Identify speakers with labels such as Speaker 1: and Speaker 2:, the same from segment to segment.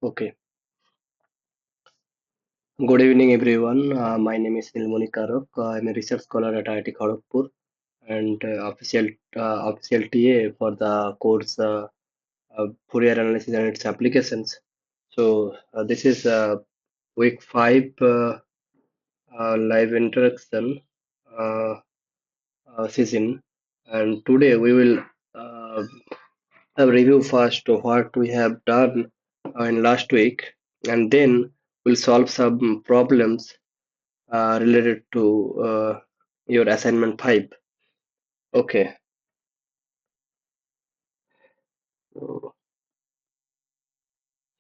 Speaker 1: Okay. Good evening, everyone. My name is Nilmoni Karak. I'm a research scholar at IIT Kharagpur and official TA for the course Fourier Analysis and its applications. This is week 5 live interaction uh, session, and today we will uh, review first what we have done in last week, and then we'll solve some problems related to your assignment 5. Okay. So,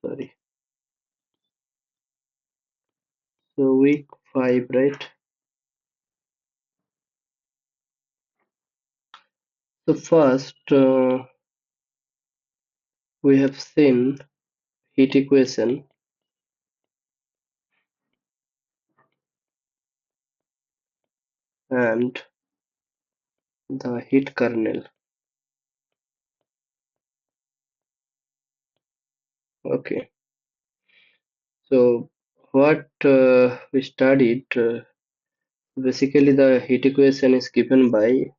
Speaker 1: sorry. So week 5, right? So first, we have seen heat equation and the heat kernel. Okay. So what we studied, basically the heat equation is given by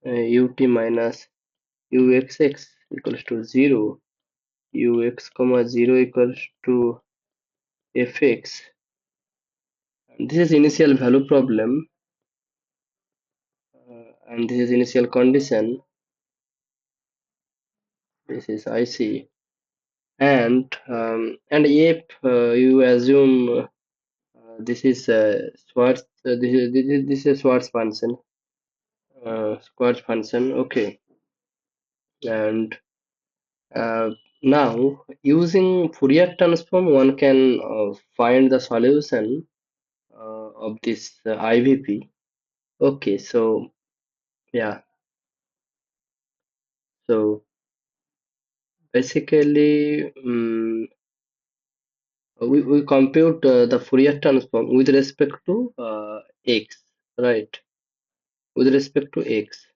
Speaker 1: ut minus uxx equals to 0, ux comma 0 equals to fx. This is initial value problem, and this is initial condition. This is IC, and if you assume this is Schwarz, this is Schwarz function, okay, and uh, now using Fourier transform, one can find the solution of this IVP. Okay, so yeah, so basically. We compute the Fourier transform with respect to x, right? With respect to x.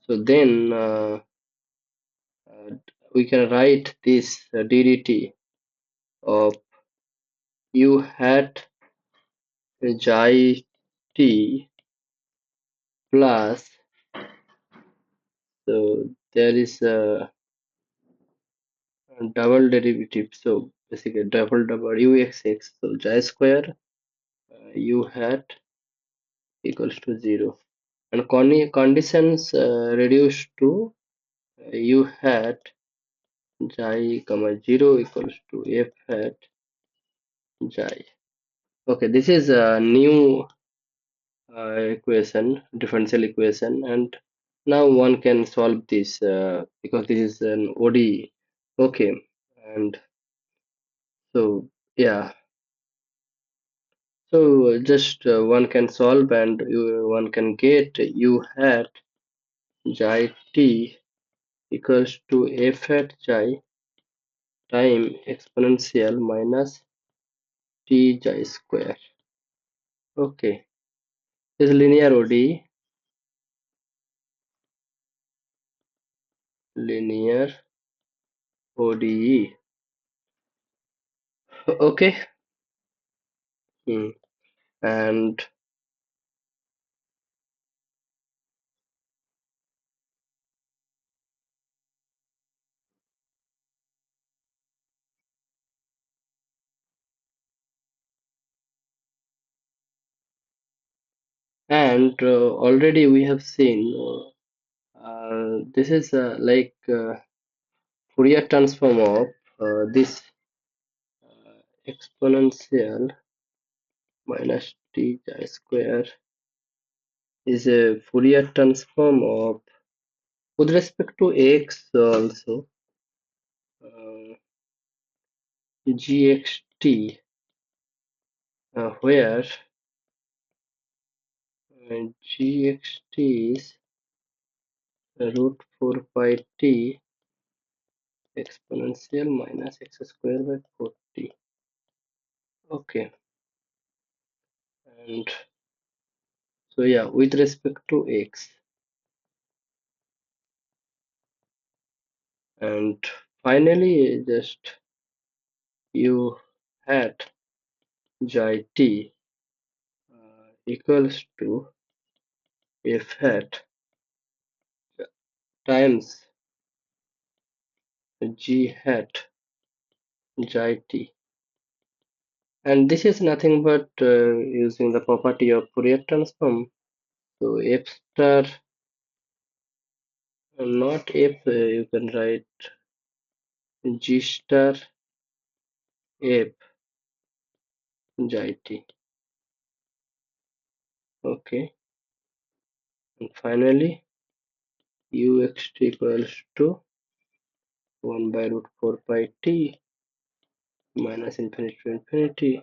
Speaker 1: So then uh, we can write this ddt of u hat xi t plus, so there is a double derivative. So basically double uxx. So xi square u hat equals to 0. And conditions reduced to u hat xi comma 0 equals to f hat xi. Okay, this is a new equation, differential equation, and now one can solve this because this is an ODE. Okay, and so yeah, so just one can solve, and one can get u hat xi t equals to f hat xi time exponential minus t xi square. Okay, this is linear ODE, linear ODE. Okay. Hmm. and already we have seen this is like Fourier transform of this exponential minus t chi square is a Fourier transform of with respect to x also, uh, gxt, where gxt is root 4 pi t exponential minus x square by 40. Okay, and so yeah, with respect to x, and finally just u hat xi t equals to f hat times g hat xi t, and this is nothing but using the property of Fourier transform. So f star, not f, you can write g star f xi t. Okay, and finally ux equals to 1 by root 4 pi t minus infinity to infinity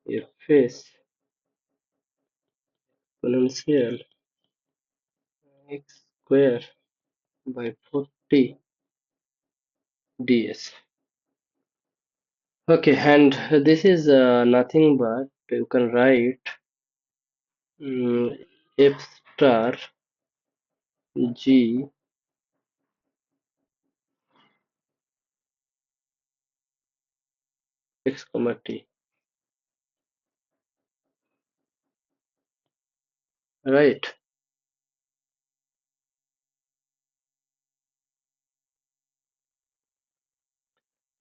Speaker 1: f is exponential x square by 4t ds. Okay, and this is nothing but you can write f star g x comma t, right?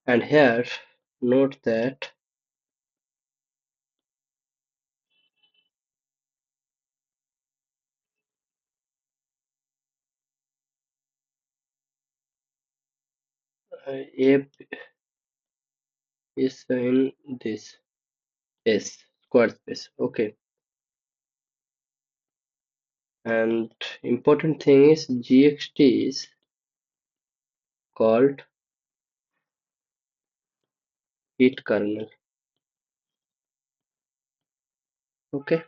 Speaker 1: And here note that f is in this S square space. Okay, and important thing is gxt is called heat kernel. Okay,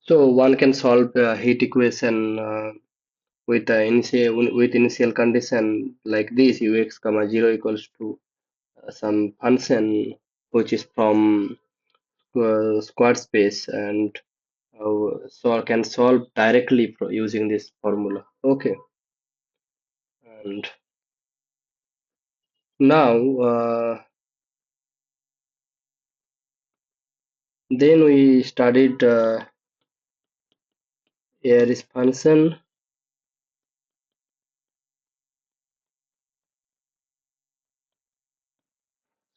Speaker 1: so one can solve the heat equation with initial condition like this: ux comma 0 equals to some function which is from square space, and so I can solve directly using this formula. Okay, and now then we studied air function.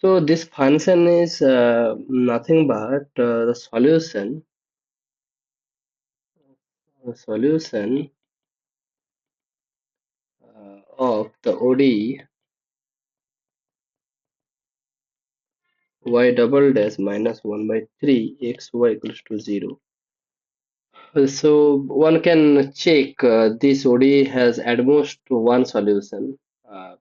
Speaker 1: So this function is nothing but the solution of the ODE y double dash minus 1 by 3 x y equals to 0. So one can check this ODE has at most one solution. Uh,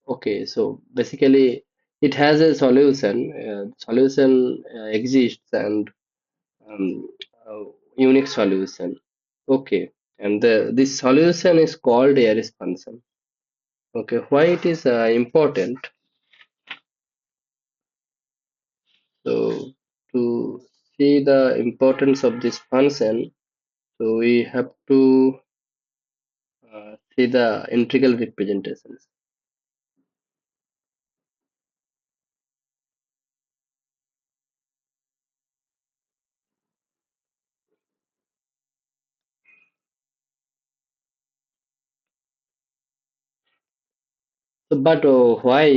Speaker 1: okay, so basically it has a solution. Solution exists, and um, uh, unique solution. Okay, and this solution is called Ayres function. Okay, why it is important? So to see the importance of this function, so we have to see the integral representations. So, but why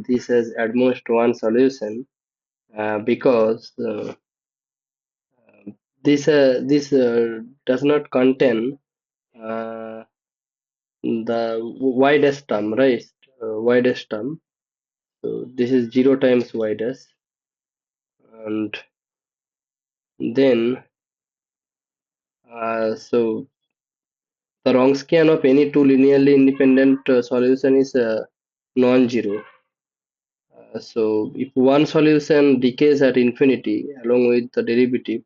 Speaker 1: this has at most one solution? Because this does not contain uh, the widest term, right? Widest term. So this is 0 times widest, and then so the Wronskian of any two linearly independent solution is non-zero. So if one solution decays at infinity along with the derivative,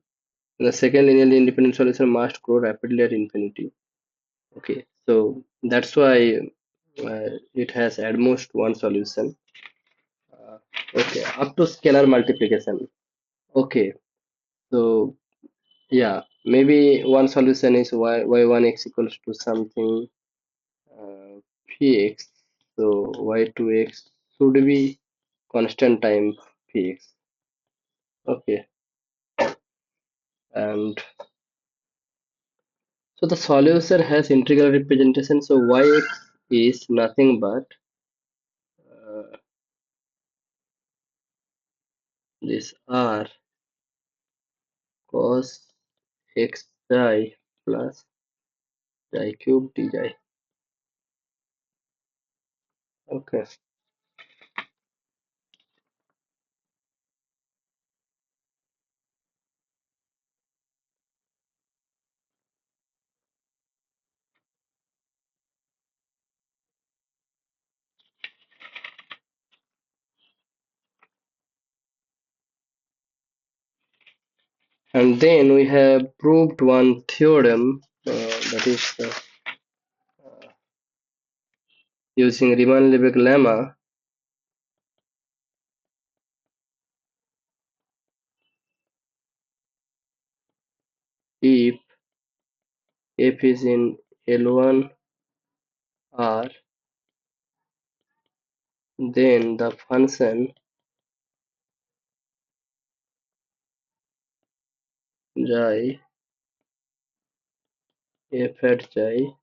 Speaker 1: the second linearly independent solution must grow rapidly at infinity. Okay, so that's why it has at most one solution. Uh, okay, up to scalar multiplication. Okay, so yeah, maybe one solution is y1x equals to something px. So y2x should be constant time px. Okay, and so the solution has integral representation. So yx is nothing but this r cos xi plus I cube dj. Okay, and then we have proved one theorem that is using Riemann-Lebesgue lemma. If f is in L1 R, then the function xi f at xi.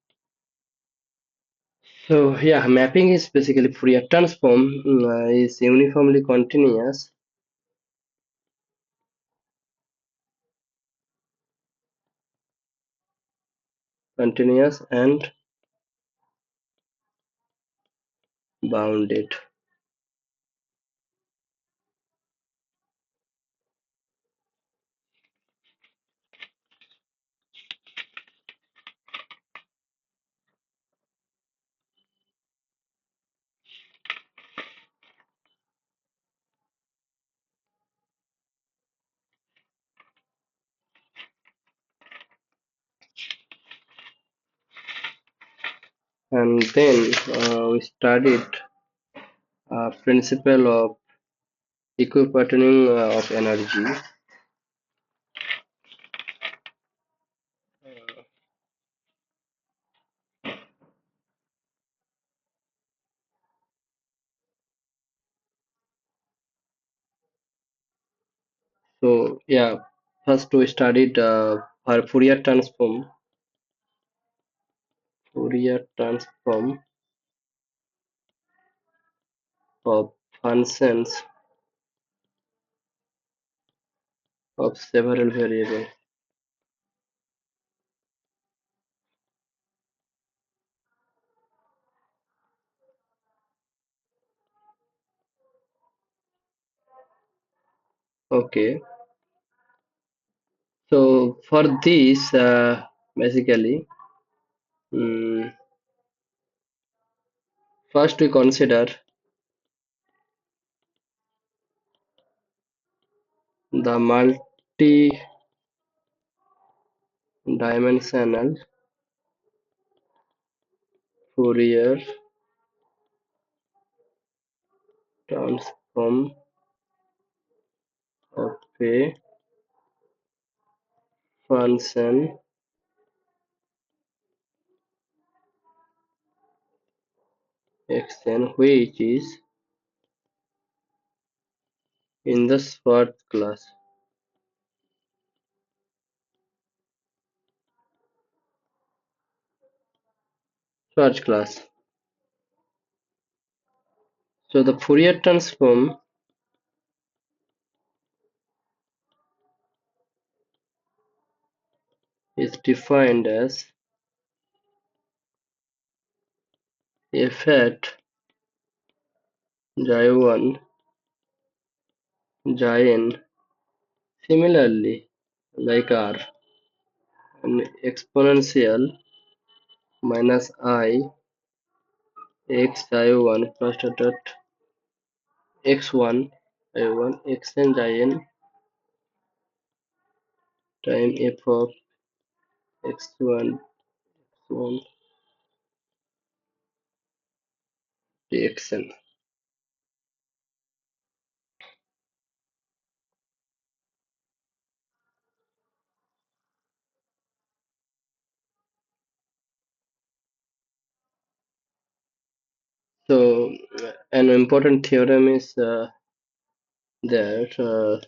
Speaker 1: So yeah, mapping is basically Fourier transform is uniformly continuous and bounded. And then we studied principle of equipottening of energy. So yeah, first we studied for Fourier transform of functions of several variables. Okay, so for this, basically, mm, first we consider the multi-dimensional Fourier transform of a function xn which is in the Schwartz class. Schwartz class. So the Fourier transform is defined as f at xi1 xn similarly like r and exponential minus I x xi1 plus dot dot x1 y1 xn in time f of x1 1 dxn. So an important theorem is that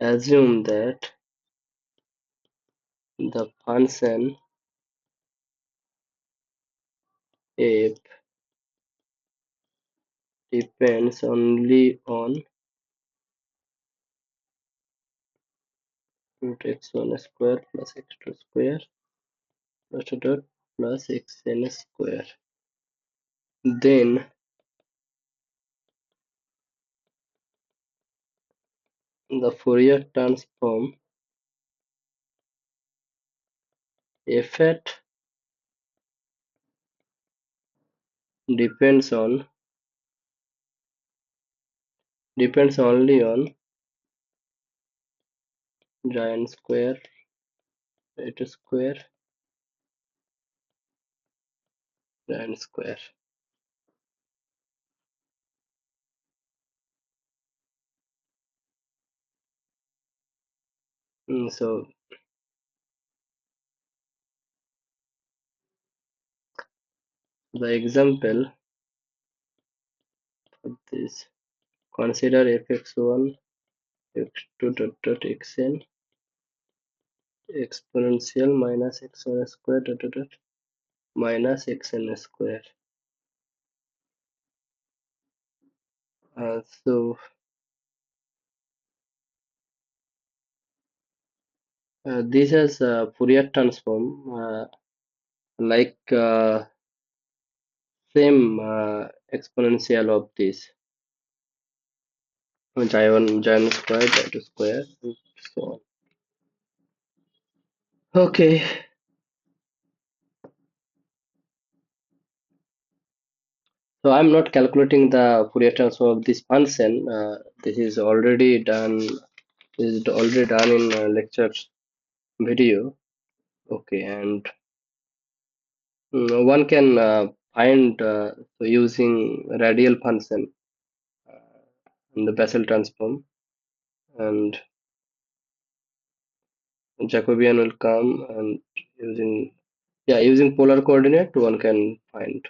Speaker 1: assume that the function f depends only on root x1 square plus x2 square dot dot plus xn square. Then the Fourier transform f at depends only on giant square, right square, giant square. So the example for this, consider fx1 x2 dot dot xn exponential minus x1 square dot dot dot minus xn square. So this is a Fourier transform like same exponential of this giant square that square and so on. Okay, so I'm not calculating the Fourier transform of this function. This is already done. This is already done in lecture video. Okay, and one can find so using radial function in the Bessel transform, and Jacobian will come, and using polar coordinate one can find.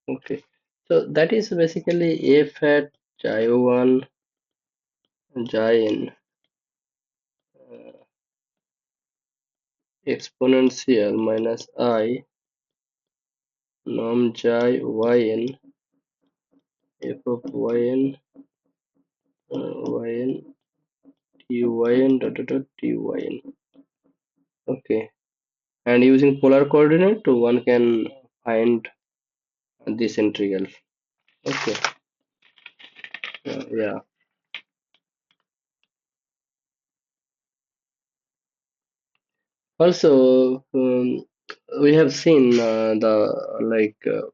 Speaker 1: Okay, so that is basically f at xi1 xin exponential minus I norm xi yn f of yn yn dyn dot dot dot dyn. Okay, and using polar coordinate one can find this integral. Okay, yeah. Also, we have seen the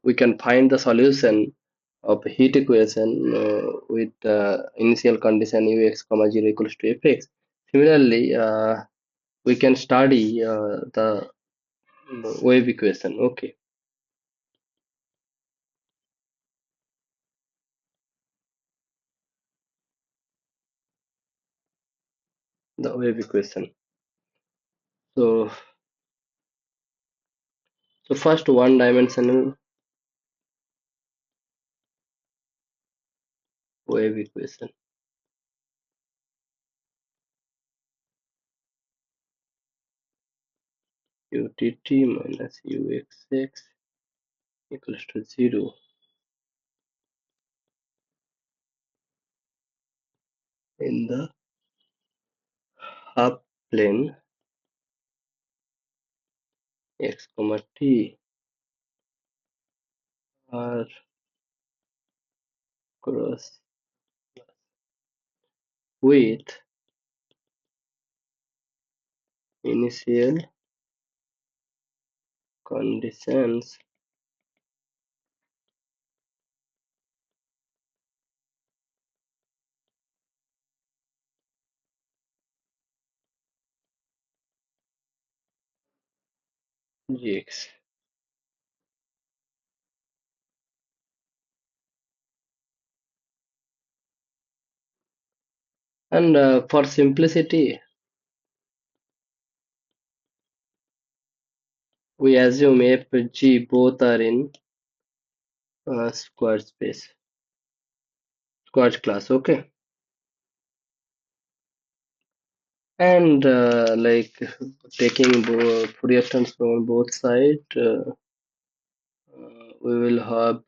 Speaker 1: we can find the solution of heat equation with initial condition ux comma 0 equals to fx. Similarly, we can study the wave equation. Okay, the wave equation. So, first one-dimensional wave equation. Utt minus uxx equals to 0 in the half plane x comma t r cross with initial conditions Gx. And for simplicity, we assume f, g both are in square space, square class. Okay. And like taking Fourier transform on both sides, we will have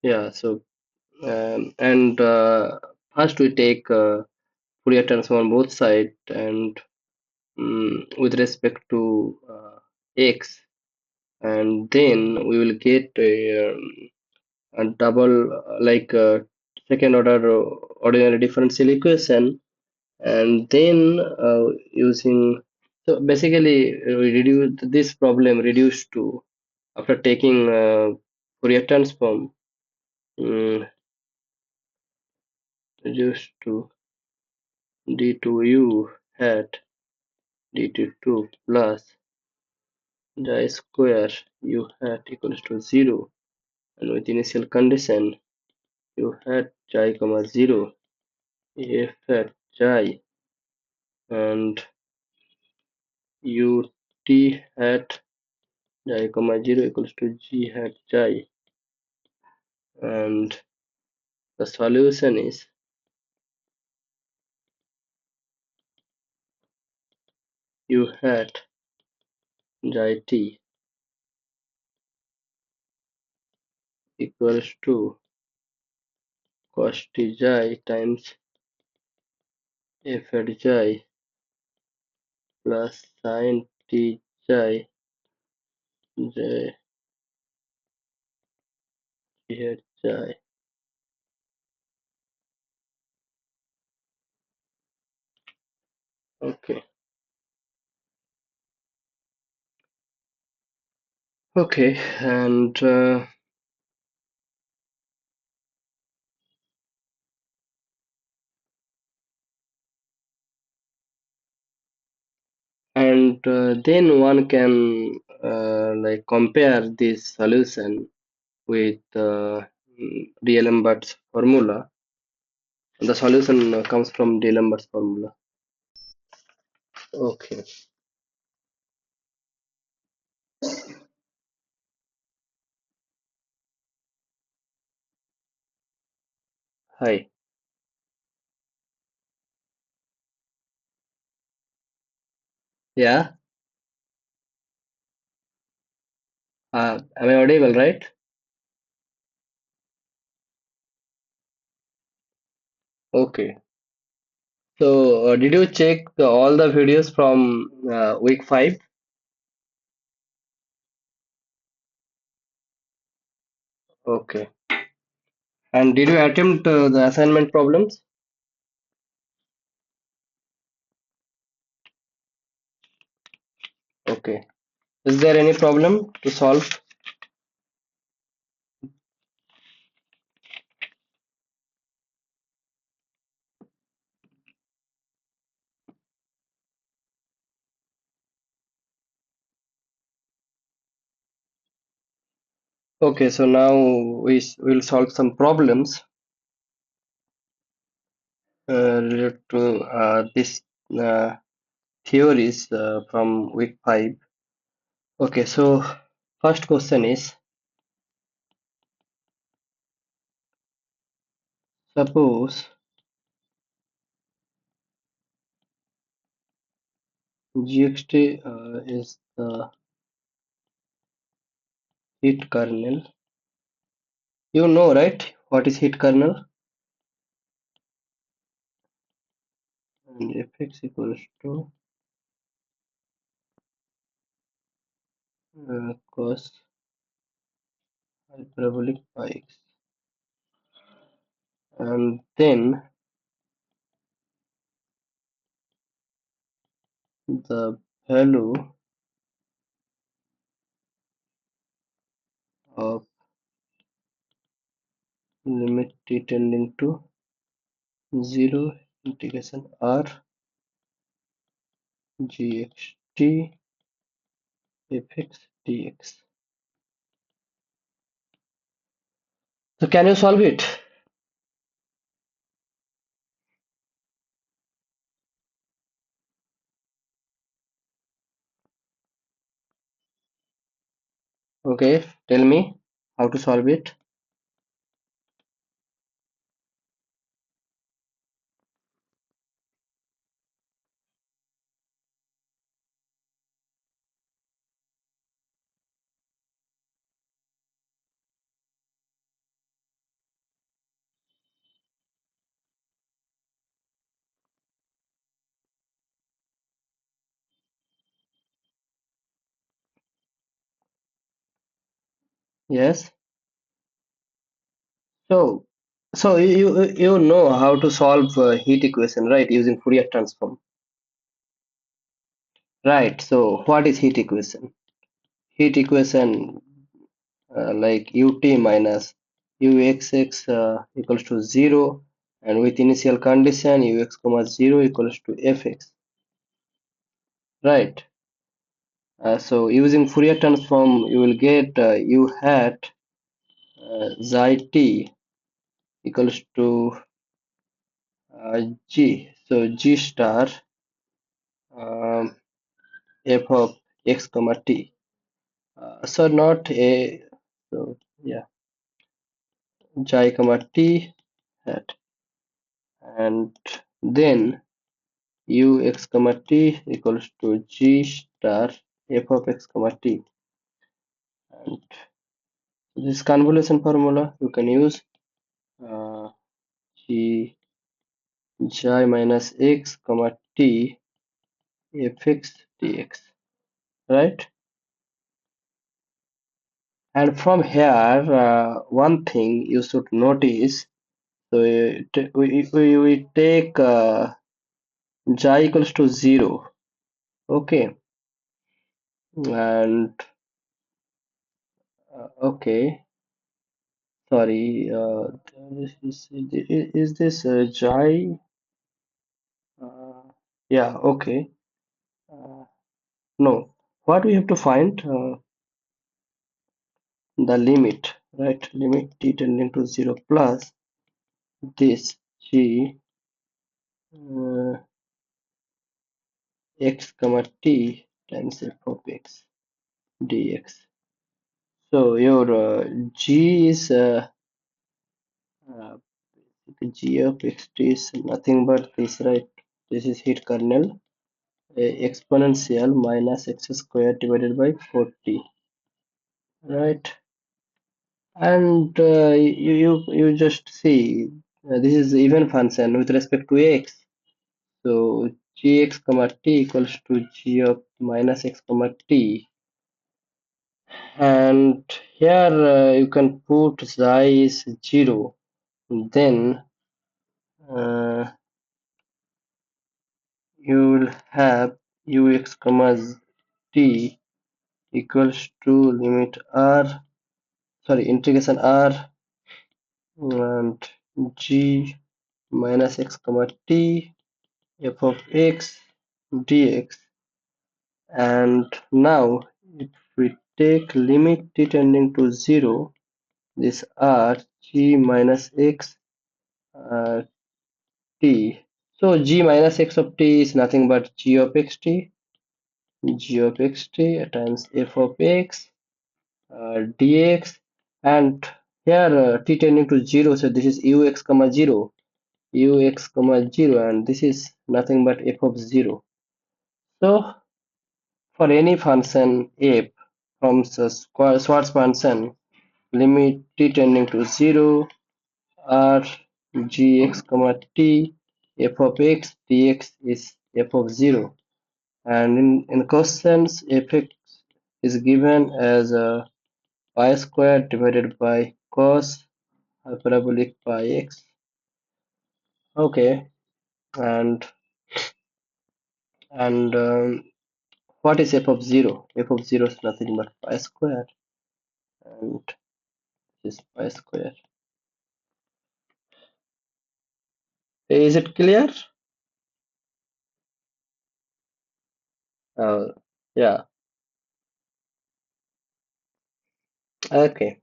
Speaker 1: yeah. So and first we take Fourier transform on both sides, and with respect to x, and then we will get a double like second order ordinary differential equation, and then using, so basically we reduce this problem reduced to, after taking Fourier transform, um, reduced to d2u hat dt2 plus chi square u hat equals to 0, and with initial condition u hat chi comma 0 f hat chi and ut hat chi comma 0 equals to g hat chi, and the solution is u hat chi t equals to cos t chi times f hat chi plus sin t chi g hat chi. Okay. Okay, and then one can like compare this solution with D'Alembert's formula. The solution comes from D'Alembert's formula. Okay. Hi. Yeah. Am I audible, right? Okay. So, did you check all the videos from week 5? Okay. And did you attempt the assignment problems? Okay. Is there any problem to solve? Okay, so now will solve some problems related to this uh, theories from week 5. Okay, so first question is, suppose gxt is the heat kernel. You know, right? What is heat kernel? And fx equals to cos hyperbolic pi x. and then the value of limit t tending to 0 integration r gxt fx dx. So can you solve it? Okay, tell me how to solve it. Yes. So, so you know how to solve heat equation, right? Using Fourier transform, right? So what is heat equation? Heat equation like ut minus uxx equals to 0, and with initial condition ux comma 0 equals to fx, right? So using Fourier transform, you will get u hat xi t equals to g. So g star um, f of x comma t. So not a, so yeah, xi comma t hat, and then ux comma t equals to g star f of x comma t, and this convolution formula you can use uh, g xi minus x comma t fx dx, right? And from here, one thing you should notice, so we take xi equals to 0, okay, and okay, sorry, is this xi? Uh, yeah, okay. Uh, no, what we have to find the limit, right? Limit t tending to 0 plus this g uh, x comma t times f of x dx. So your g is uh, g of xt is nothing but this, right? This is heat kernel exponential minus x square divided by 40, right? And you just see this is even function with respect to x. So gx comma t equals to g of minus x comma t, and here you can put xi is 0, then uh, you will have ux comma t equals to limit r, sorry, integration r and g minus x comma t f of x dx. And now if we take limit t tending to 0, this r g minus x uh, t, so g minus x of t is nothing but g of xt, g of xt times f of x dx, and here t tending to 0, so this is ux comma 0, ux comma 0, and this is nothing but f of 0. So for any function f from the Schwarz function, limit t tending to 0 r gx comma t f of x dx is f of 0, and in questions fx is given as pi squared divided by cos hyperbolic pi x Okay, and and what is f of 0? F of 0 is nothing but pi square, and this pi square. Is it clear? Uh, yeah, okay.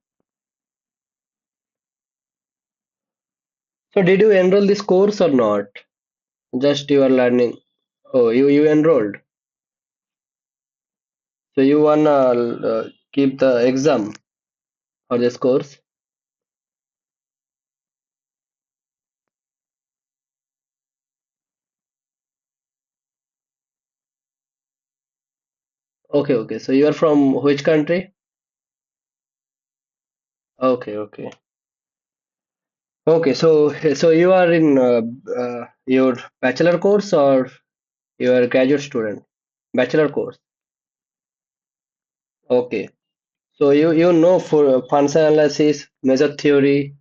Speaker 1: So did you enroll this course or not? Just you are learning. Oh, you enrolled. So you wanna keep the exam for this course? Okay, okay. So you are from which country? Okay, okay. Okay, so you are in your bachelor course or you are a graduate student? Bachelor course. Okay. So you know for function analysis, measure theory.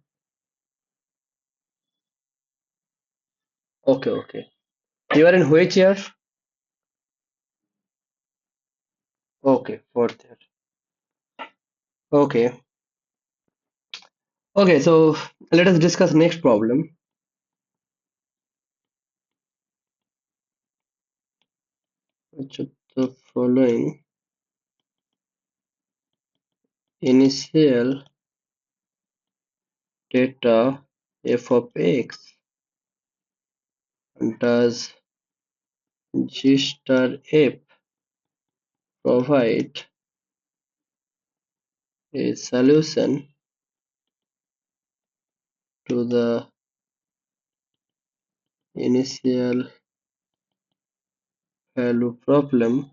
Speaker 1: Okay, okay. You are in which year? Okay, fourth year. Okay. Okay, so let us discuss next problem. Which of the following initial data f of x does G star f provide a solution to the initial value problem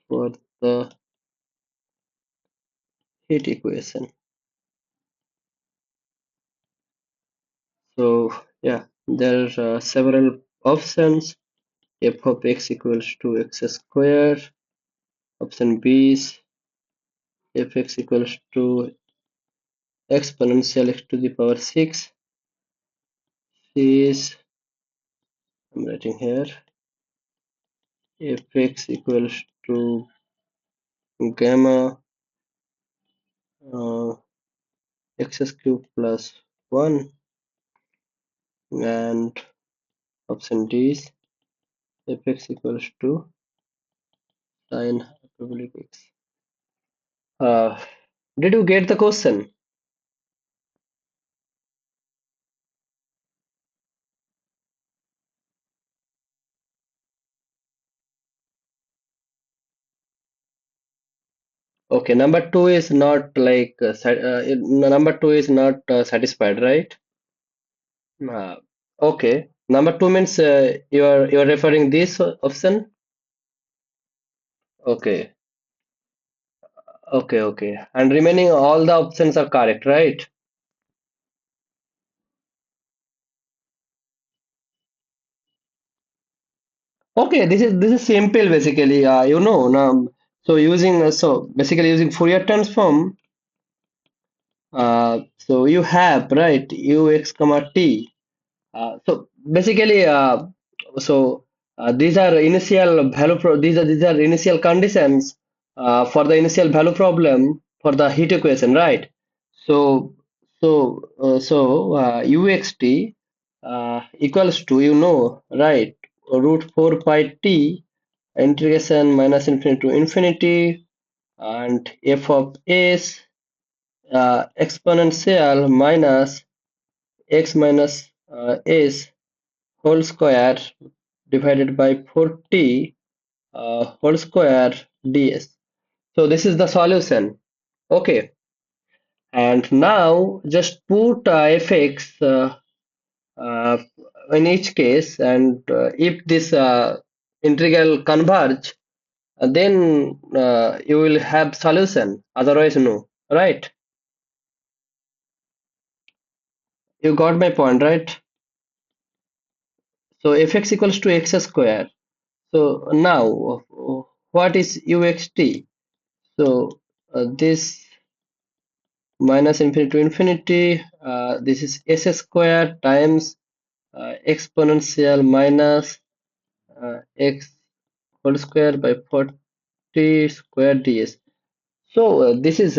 Speaker 1: for the heat equation. So yeah, there are several options. F of x equals to x square. Option B is fx equals to exponential x to the power 6. C is, I'm writing here, fx equals to gamma uh, x cubed plus 1, and option D is fx equals to sine hyperbolic x. Uh, did you get the question? Okay, number two is not like number two is not satisfied, right? Uh, okay, number two means you are referring this option. Okay, okay, okay, and remaining all the options are correct, right? Okay, this is simple basically. Now, so using so basically using Fourier transform. So you have right ux comma t. So basically, these are initial value. These are initial conditions for the initial value problem for the heat equation, right? So uxt equals to right root 4 pi t integration minus infinity to infinity and f of s exponential minus x minus s whole square divided by 40 whole square ds. So this is the solution. Okay, and now just put fx uh, in each case, and if this integral converge, then you will have solution. Otherwise, no. Right? You got my point, right? So fx equals to x square. So now, what is uxt? So this minus infinity to infinity. This is s square times exponential minus x whole square by 40 square ds. So this is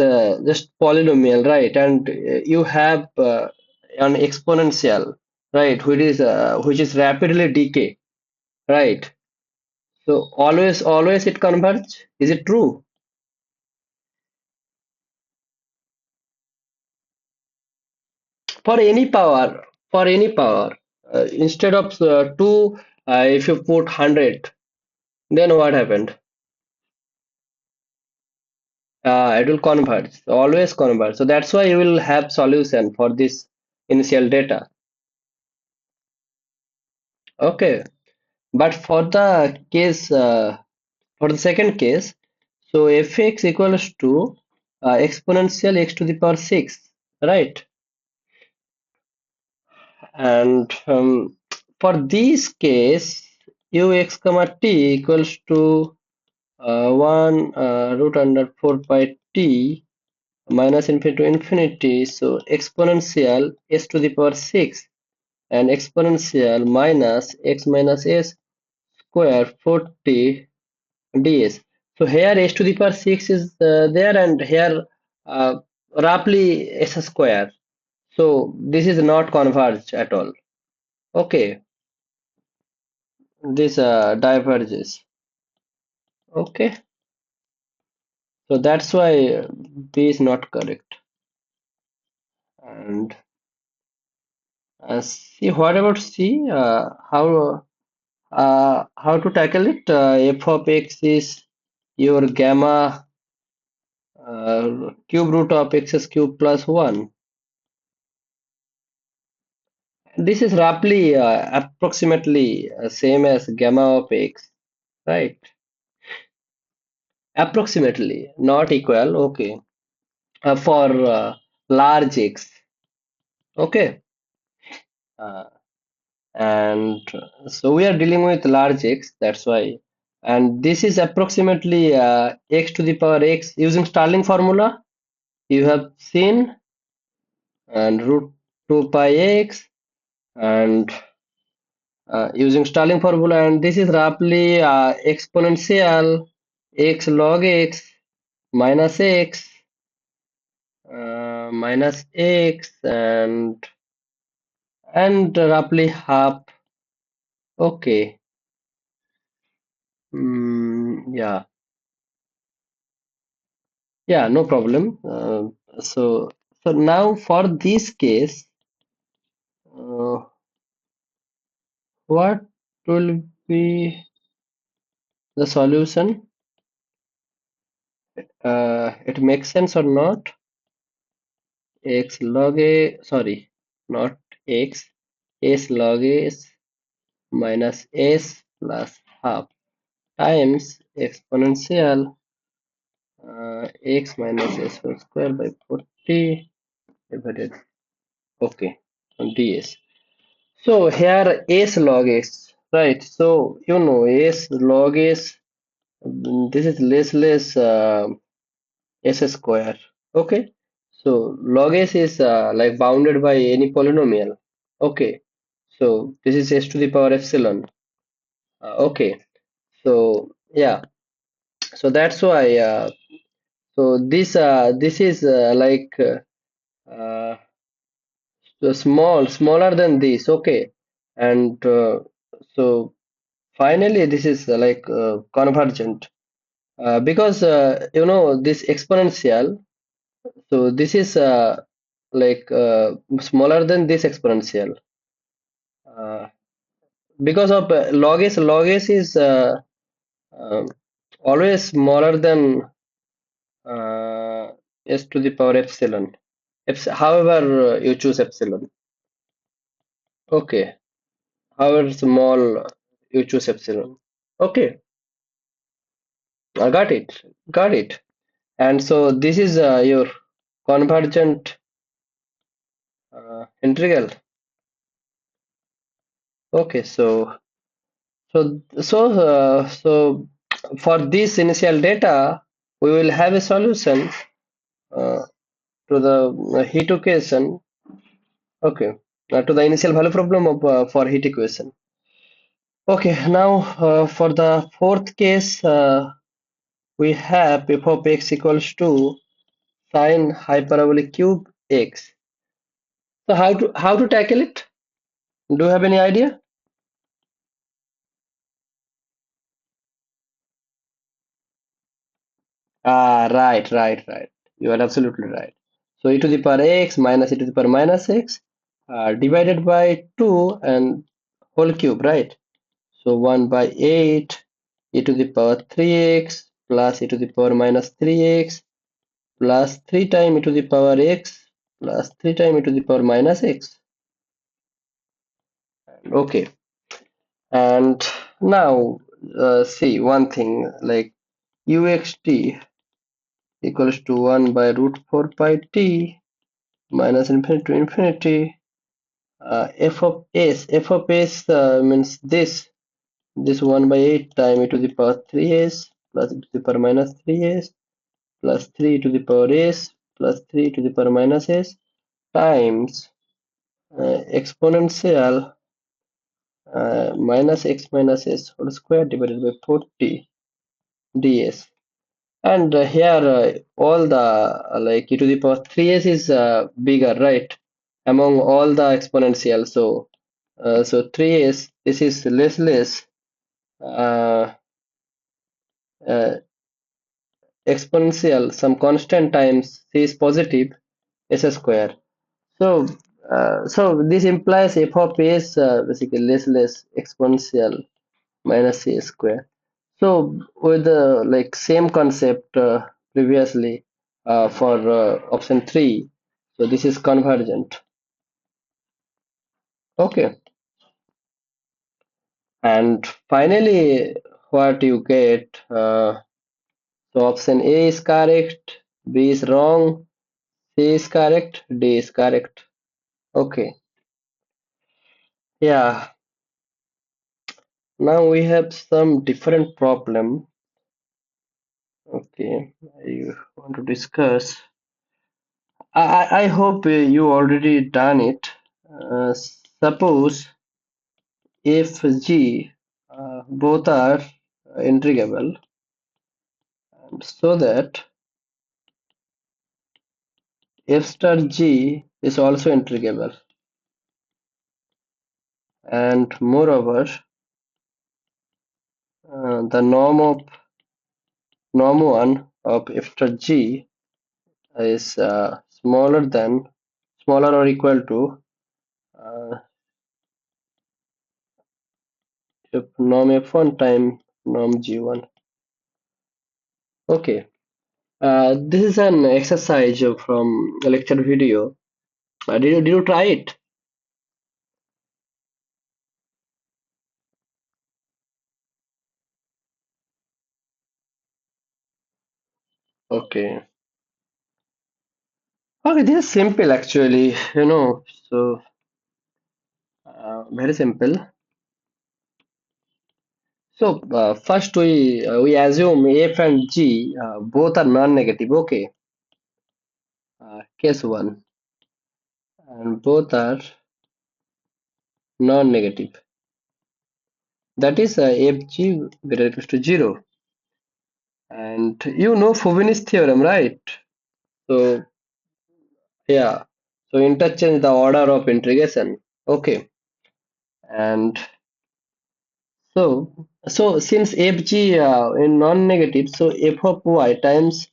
Speaker 1: just polynomial, right? And you have an exponential, right, which is rapidly decay, right? So always it converge. Is it true? For any power, for any power, instead of 2, if you put 100, then what happened? It will converge, always converge. So that's why you will have solution for this initial data. Okay, but for the case, for the second case, so fx equals to exponential x to the power 6, right? And for this case, ux comma t equals to 1 root under 4 pi t minus infinity to infinity. So exponential s to the power 6 and exponential minus x minus s square 40 ds. So here s to the power 6 is there, and here uh, roughly s square. So this is not converged at all. Okay, this diverges. Okay, so that's why B is not correct. And C, what about C? How to tackle it? F of x is your gamma cube root of x cube plus 1. This is roughly approximately same as gamma of x, right? Approximately, not equal. Okay, for large x. Okay, uh, and so we are dealing with large x. That's why, and this is approximately x to the power x using Starling formula. You have seen, and root 2 pi x, and using Starling formula, and this is roughly exponential x log x minus x minus x and roughly half. Okay. Yeah, yeah, no problem. So now for this case, uh, what will be the solution? It makes sense or not? X log a, sorry, not x, s log s minus s plus half times exponential x minus s whole square by 40 divided. Okay, on ds. So here s log s, right? So you know s log s, this is less s square. Okay, so log s is like bounded by any polynomial. Okay, so this is s to the power epsilon. Okay, so yeah, so that's why so this is uh, so smaller than this. Okay, and so finally this is convergent because this exponential. So this is smaller than this exponential uh, because of log s is uh, always smaller than uh, s to the power epsilon. However, you choose epsilon. Okay, however small you choose epsilon. Okay, I got it, got it. And so this is your convergent integral. Okay, so for this initial data, we will have a solution. Uh, to the heat equation. Okay, to the initial value problem of for heat equation. Okay, now for the fourth case, we have f of x equals to sine hyperbolic cube x. So how to tackle it? Do you have any idea? Ah, right. You are absolutely right. So e to the power x minus e to the power minus x divided by 2 and whole cube, right? So 1 by 8 e to the power 3x plus e to the power minus 3x plus 3 times e to the power x plus 3 times e to the power minus x. Okay, and now see one thing like uxt equals to 1 by root 4 pi t minus infinity to infinity f of s means this 1 by 8 time e to the power 3s plus e to the power minus 3s plus 3 to the power s plus 3 to the power minus s times exponential minus x minus s whole square divided by 40 ds. And here all the like e to the power 3s is bigger, right? Among all the exponential. So 3s, this is less uh, uh, exponential, some constant times c is positive s square. So this implies f of s basically less exponential minus c square. So with the like same concept previously for option 3, so this is convergent. Okay, and finally what you get, so option A is correct, B is wrong, C is correct, D is correct. Okay, yeah, now we have some different problem. Okay, I want to discuss. I hope you already done it. Suppose if G both are integrable, so that f star G is also integrable, and moreover the norm 1 of f star G is smaller or equal to if norm f1 time norm g1. Okay, this is an exercise from a lecture video. Did you try it? Okay. Okay, this is simple actually, so very simple. So first we assume f and g both are non-negative. Okay, case one, and both are non-negative. That is fg greater equals to 0. And you know Fubini's theorem, right? So yeah, so interchange the order of integration. Okay, and so since fg in non-negative, so f of y times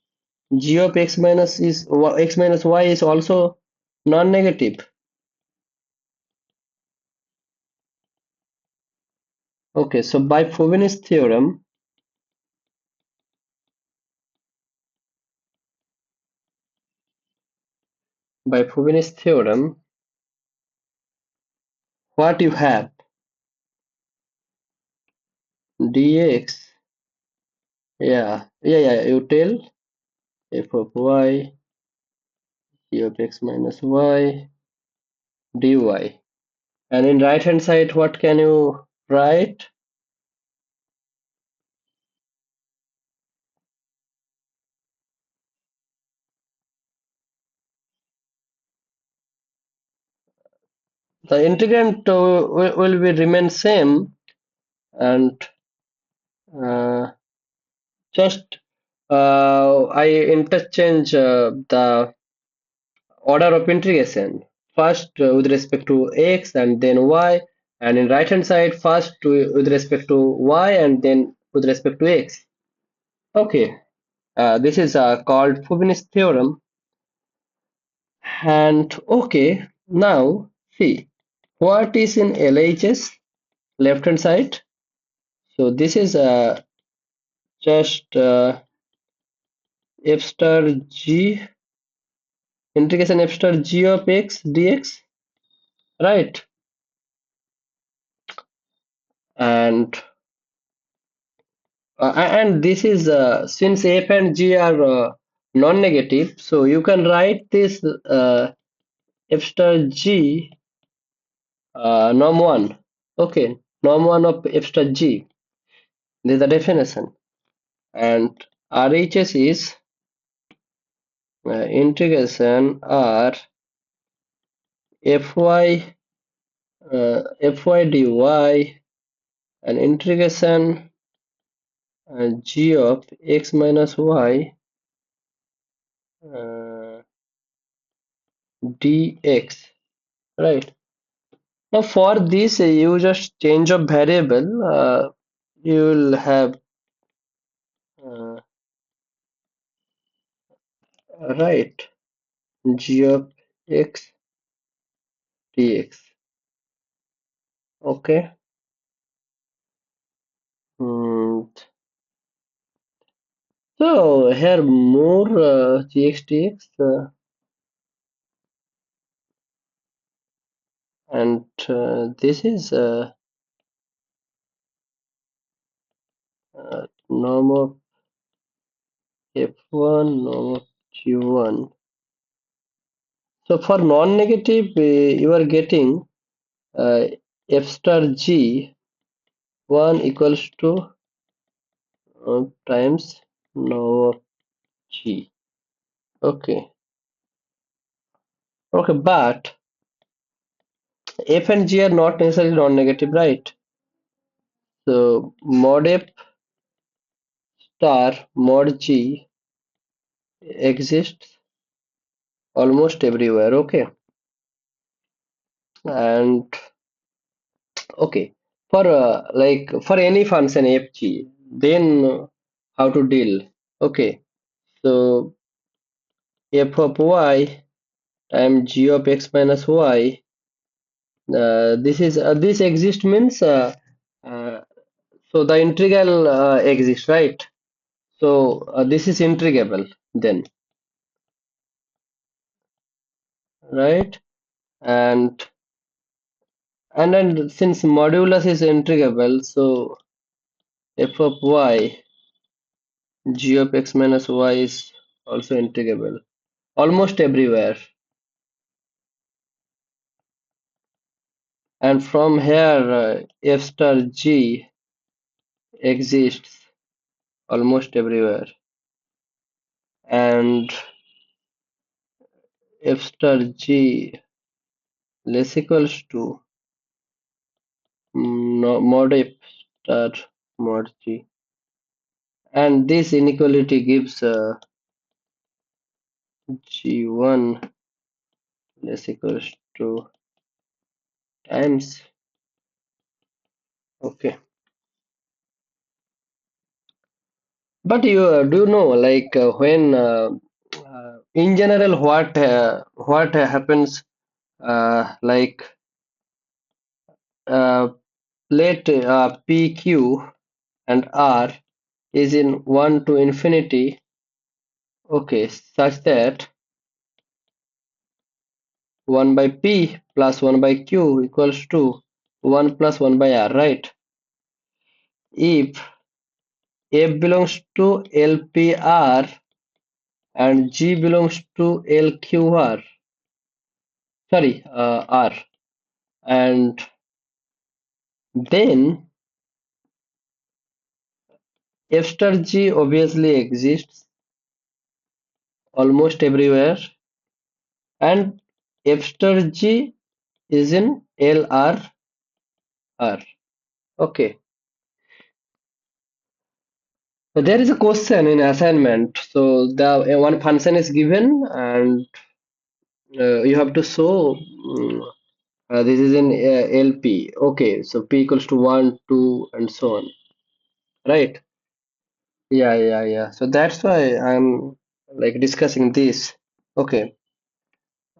Speaker 1: g of x minus x minus y is also non-negative. Okay, so by Fubini's theorem, what you have dx, yeah, you tell f of y g of x minus y dy, and in right hand side what can you write? the integrand will be remain same, and uh, just I interchange the order of integration. First with respect to x and then y, and in right hand side first with respect to y and then with respect to x. Okay, this is called Fubini's theorem. And okay, now see what is in LHS left hand side. So this is just f star g integration f star g of x dx, right? And and this is since f and g are non-negative, so you can write this f star g norm 1. Okay, norm 1 of f star g. This is the definition. And RHS is integration r fy fy dy and integration g of x minus y uh, dx, right? Now for this you just change of variable, you will have uh, right g of x dx. Okay. Hmm. So here more gx dx and this is norm of f1 norm of q1. So for non-negative you are getting uh, f star g 1 equals to times norm of g. Okay. Okay, but f and g are not necessarily non-negative, right? So mod f star mod g exists almost everywhere. Okay. And okay, for like for any function fg, then how to deal? Okay, so f of y times g of x minus y. This is this exist means uh, so the integral exists, right? So this is integrable then, right? And then since modulus is integrable, so f of y g of x minus y is also integrable almost everywhere. And from here f star g exists almost everywhere, and f star g less equals to mod f star mod g, and this inequality gives g1 less equals to times. Okay, but you do you know like when in general what happens like let PQ and R is in 1 to infinity, okay, such that 1 by P plus 1 by Q equals to 1 plus 1 by R, right? If F belongs to LPR and G belongs to LQR, sorry, R, and then F star G obviously exists almost everywhere, and f star g is in L R R. Okay. So there is a question in assignment. So the one function is given, and you have to show this is in LP. Okay, so P equals to 1, 2, and so on. Right? Yeah, yeah, yeah. So that's why I'm like discussing this. Okay.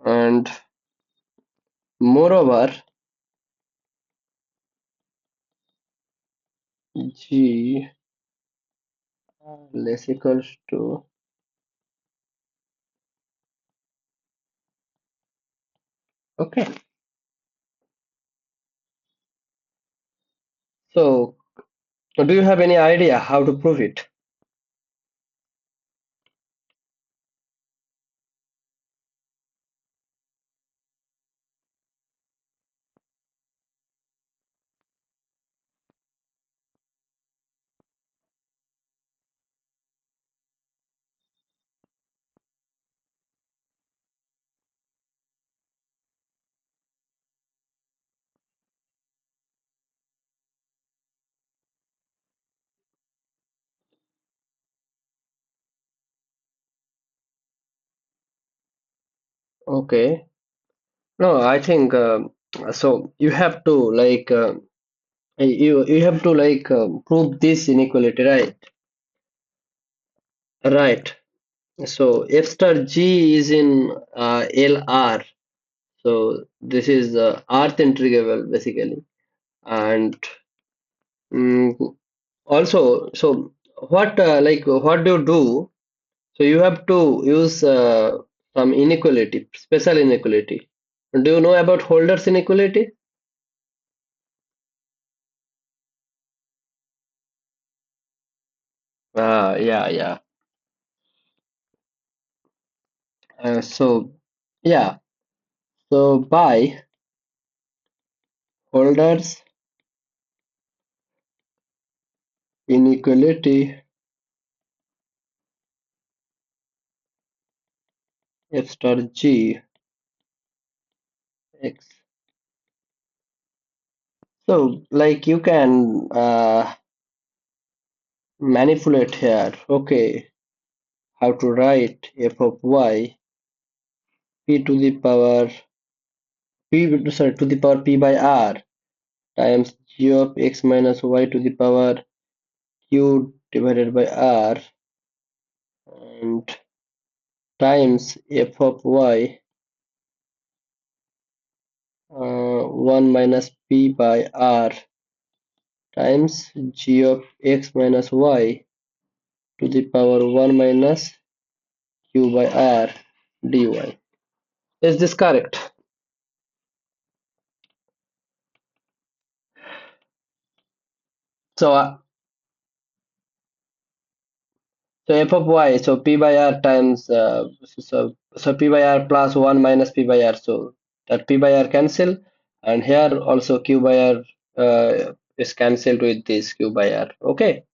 Speaker 1: And moreover, G less equals to. Okay. So do you have any idea how to prove it? Okay. No, I think so. You have to like you have to like prove this inequality, right? Right. So f star g is in LR. So this is rth integral basically, and also so what do you do? So you have to use some inequality, special inequality. Do you know about Holder's inequality? Yeah, yeah. So yeah. So by Holder's inequality f star g x. So like you can manipulate here. Okay, how to write f of y p to the power to the power p by r times g of x minus y to the power q divided by r and times f of y 1 minus p by r times g of x minus y to the power 1 minus q by r dy. Is this correct? So, so f of y, so p by r times, so p by r plus 1 minus p by r. So that p by r cancel, and here also q by r is cancelled with this q by r. Okay,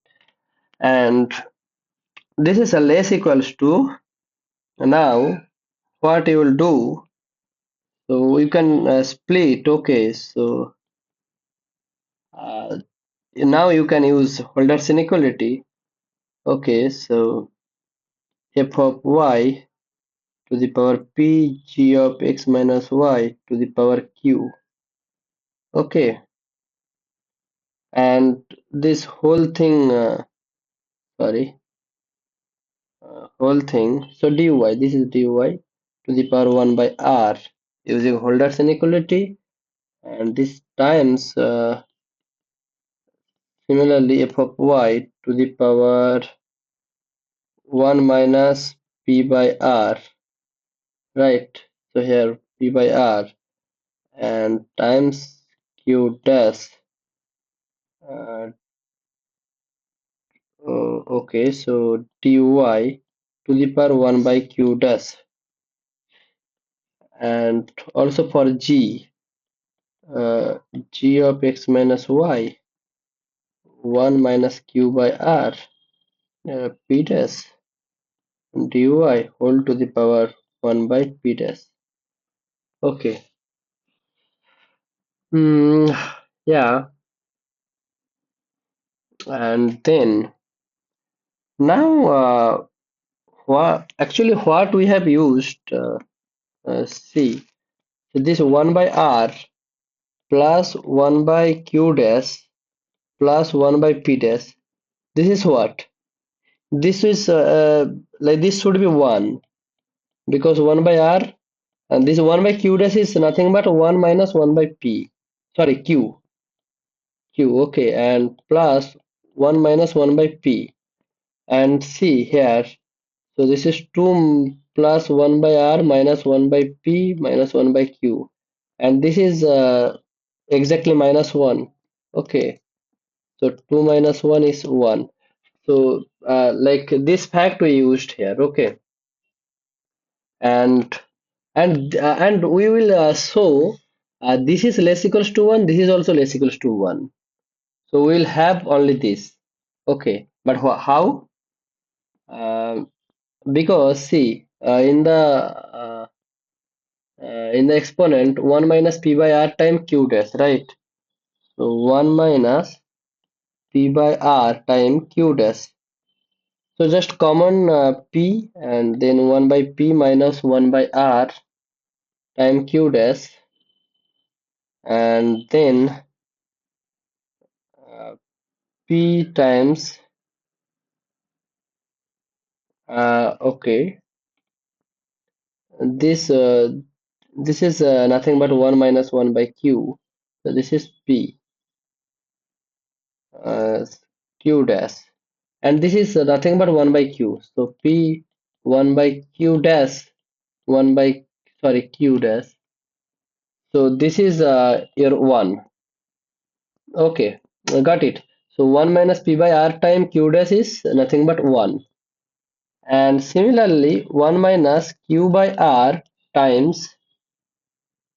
Speaker 1: and this is a less equals to. Now what you will do, so you can split. Okay, so uh, now you can use Holder's inequality. Okay, so f of y to the power p g of x minus y to the power q. Okay, and this whole thing, sorry, whole thing. So dy, this is dy to the power 1 by r using Holder's inequality, and this times similarly f of y to the power 1 minus p by r, right? So here p by r and times q dash. Uh, okay, so dy to the power 1 by q dash, and also for g, uh, g of x minus y 1 minus q by r p dash dy whole to the power 1 by p dash. Okay, Hmm, yeah, and then now what we have used, see, so this 1 by r plus 1 by q dash plus 1 by p dash. This is what? This is like this should be 1 because 1 by r and this 1 by q dash is nothing but 1 minus 1 by p. Sorry, q, okay, and plus 1 minus 1 by p. And see here, so this is 2 plus 1 by r minus 1 by p minus 1 by q. And this is exactly minus 1. Okay, so 2 minus 1 is 1. So like this fact we used here. Okay, and and we will show this is less equals to 1, this is also less equals to 1, so we'll have only this. Okay, but how? Um because see, in the exponent 1 minus p by r time q dash, right? So 1 minus p by r time q dash, so just common p and then 1 by p minus 1 by r time q dash, and then uh, p times okay, this this is nothing but 1 minus 1 by q, so this is p uh, q dash, and this is nothing but 1 by q, so p 1 by q dash 1 by, sorry, q dash, so this is your 1. Okay, got it. So 1 minus p by r time q dash is nothing but 1. And similarly, 1 minus q by r times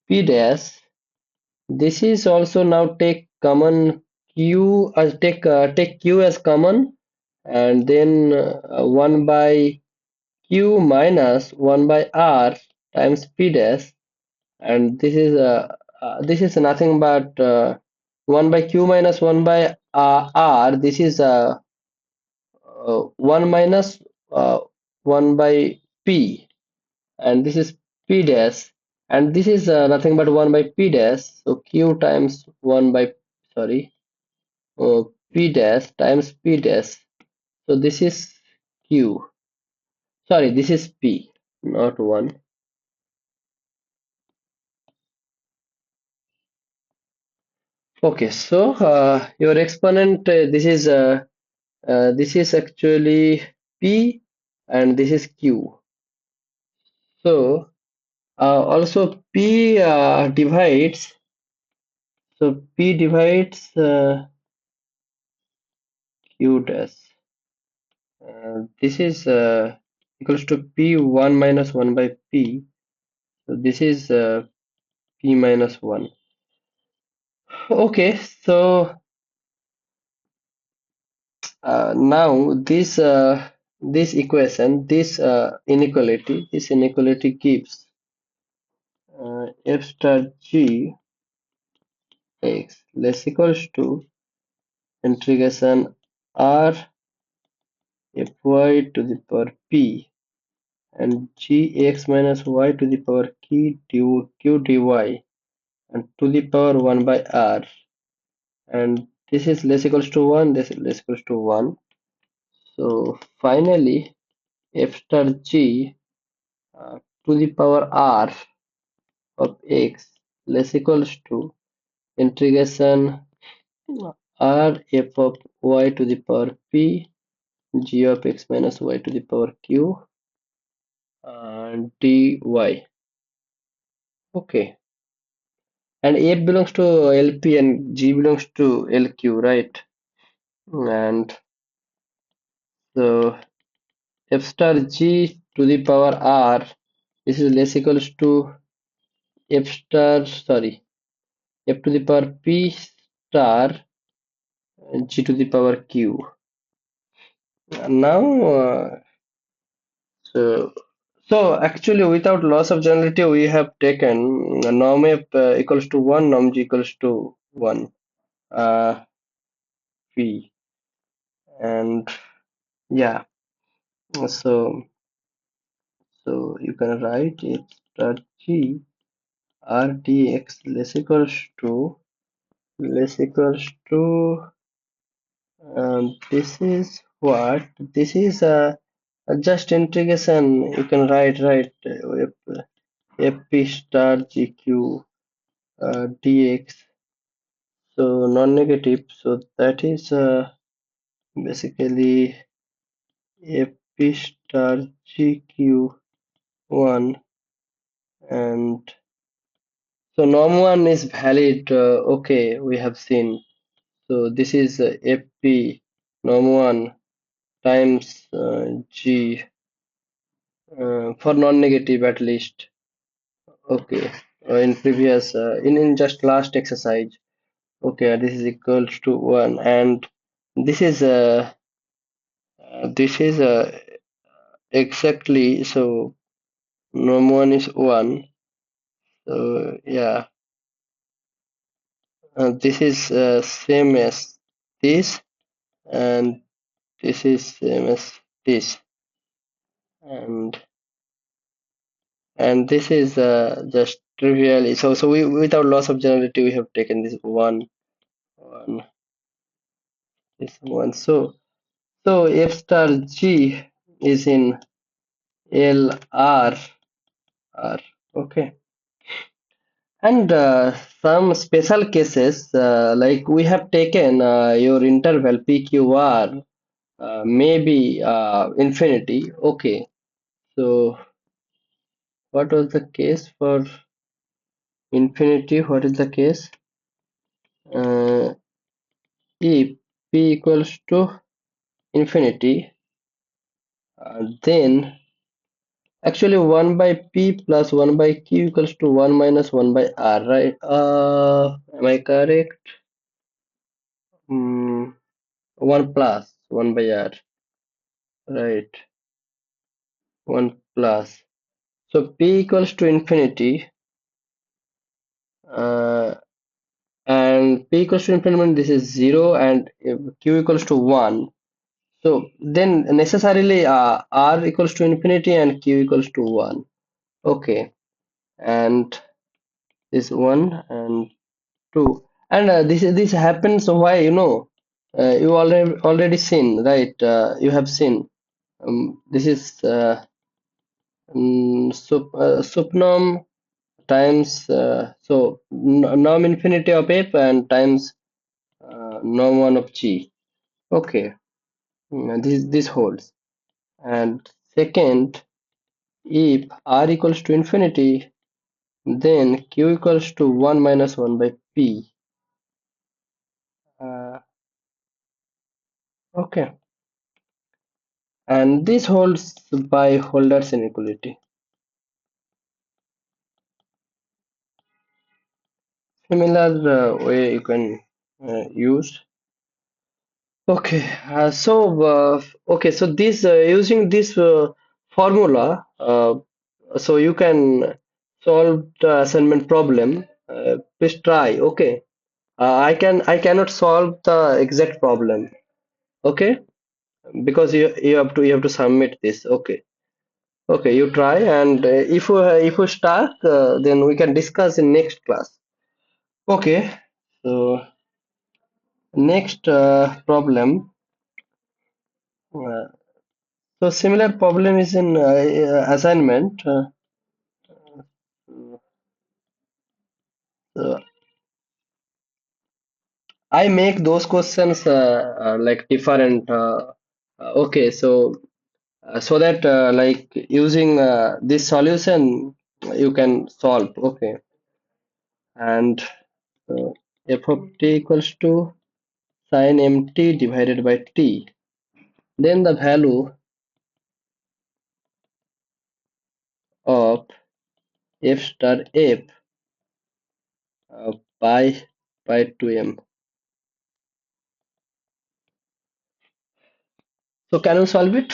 Speaker 1: p dash. This is also now take common q as take q as common, and then 1 by q minus 1 by r times p dash, and this is nothing but 1 by q minus 1 by r. This is 1 minus uh, 1 by p, and this is p dash, and this is nothing but 1 by p dash, so q times 1 by, sorry, uh, p dash times p dash, so this is q, sorry, this is p, not 1. Okay, so your exponent, this is actually p and this is q, so also p divides, so p divides q dash. This is equals to p 1 minus 1 by p. So this is p minus 1. Okay, so now this equation, this inequality gives f star g x less equals to integration r fy to the power p and gx minus y to the power q dy and to the power 1 by r, and this is less equals to 1, this is less equals to 1. So finally f star g to the power r of x less equals to integration r f of y to the power p g of x minus y to the power q dy. Okay, and f belongs to lp and g belongs to lq, right? And so f star g to the power r, this is less equals to f star, sorry, f to the power p star g to the power q. Now so So actually, without loss of generality, we have taken norm f equals to 1, norm g equals to 1, p, and yeah. So you can write it that g r dx less equals to this is what this is just integration. You can write f star gq dx, so non-negative, so that is basically f star gq1, and so norm 1 is valid. Okay, we have seen. So this is fp norm 1 times g for non-negative at least. Okay, in previous in just last exercise. Okay, this is equals to 1, and this is this is exactly, so norm 1 is 1. So yeah, this is same as this, and this is same as this, and this is just trivially, so we, without loss of generality, we have taken this one, this one. So f star g is in L R R. Okay, and some special cases, like we have taken your interval PQR maybe infinity. Okay, so what was the case for infinity? What is the case? Uh, if p equals to infinity, then actually 1 by p plus 1 by q equals to 1 minus 1 by r, right? Am I correct? 1 plus 1 by r, right? 1 plus. So p equals to infinity, uh, and p equals to infinity, this is 0, and if q equals to 1. So then necessarily r equals to infinity and q equals to 1. Okay, and this 1 and 2, and this happens why, you already seen, right? You have seen, this is supnom times, so norm infinity of f and times norm 1 of g. Okay, this holds. And second, if r equals to infinity, then q equals to 1 minus 1 by p. Okay, and this holds by Holder's inequality. Similar way you can use. Okay, okay, so this using this formula, so you can solve the assignment problem. Please try. Okay, I cannot solve the exact problem. Okay, because you have to submit this. Okay, okay, you try, and if you start, then we can discuss in next class. Okay, so next problem. Uh, So similar problem is in assignment. So I make those questions like different. Okay, so that like using this solution you can solve. Okay, and uh, f of t equals to sin mt divided by t. Then the value of f star f pi to m. So can you solve it?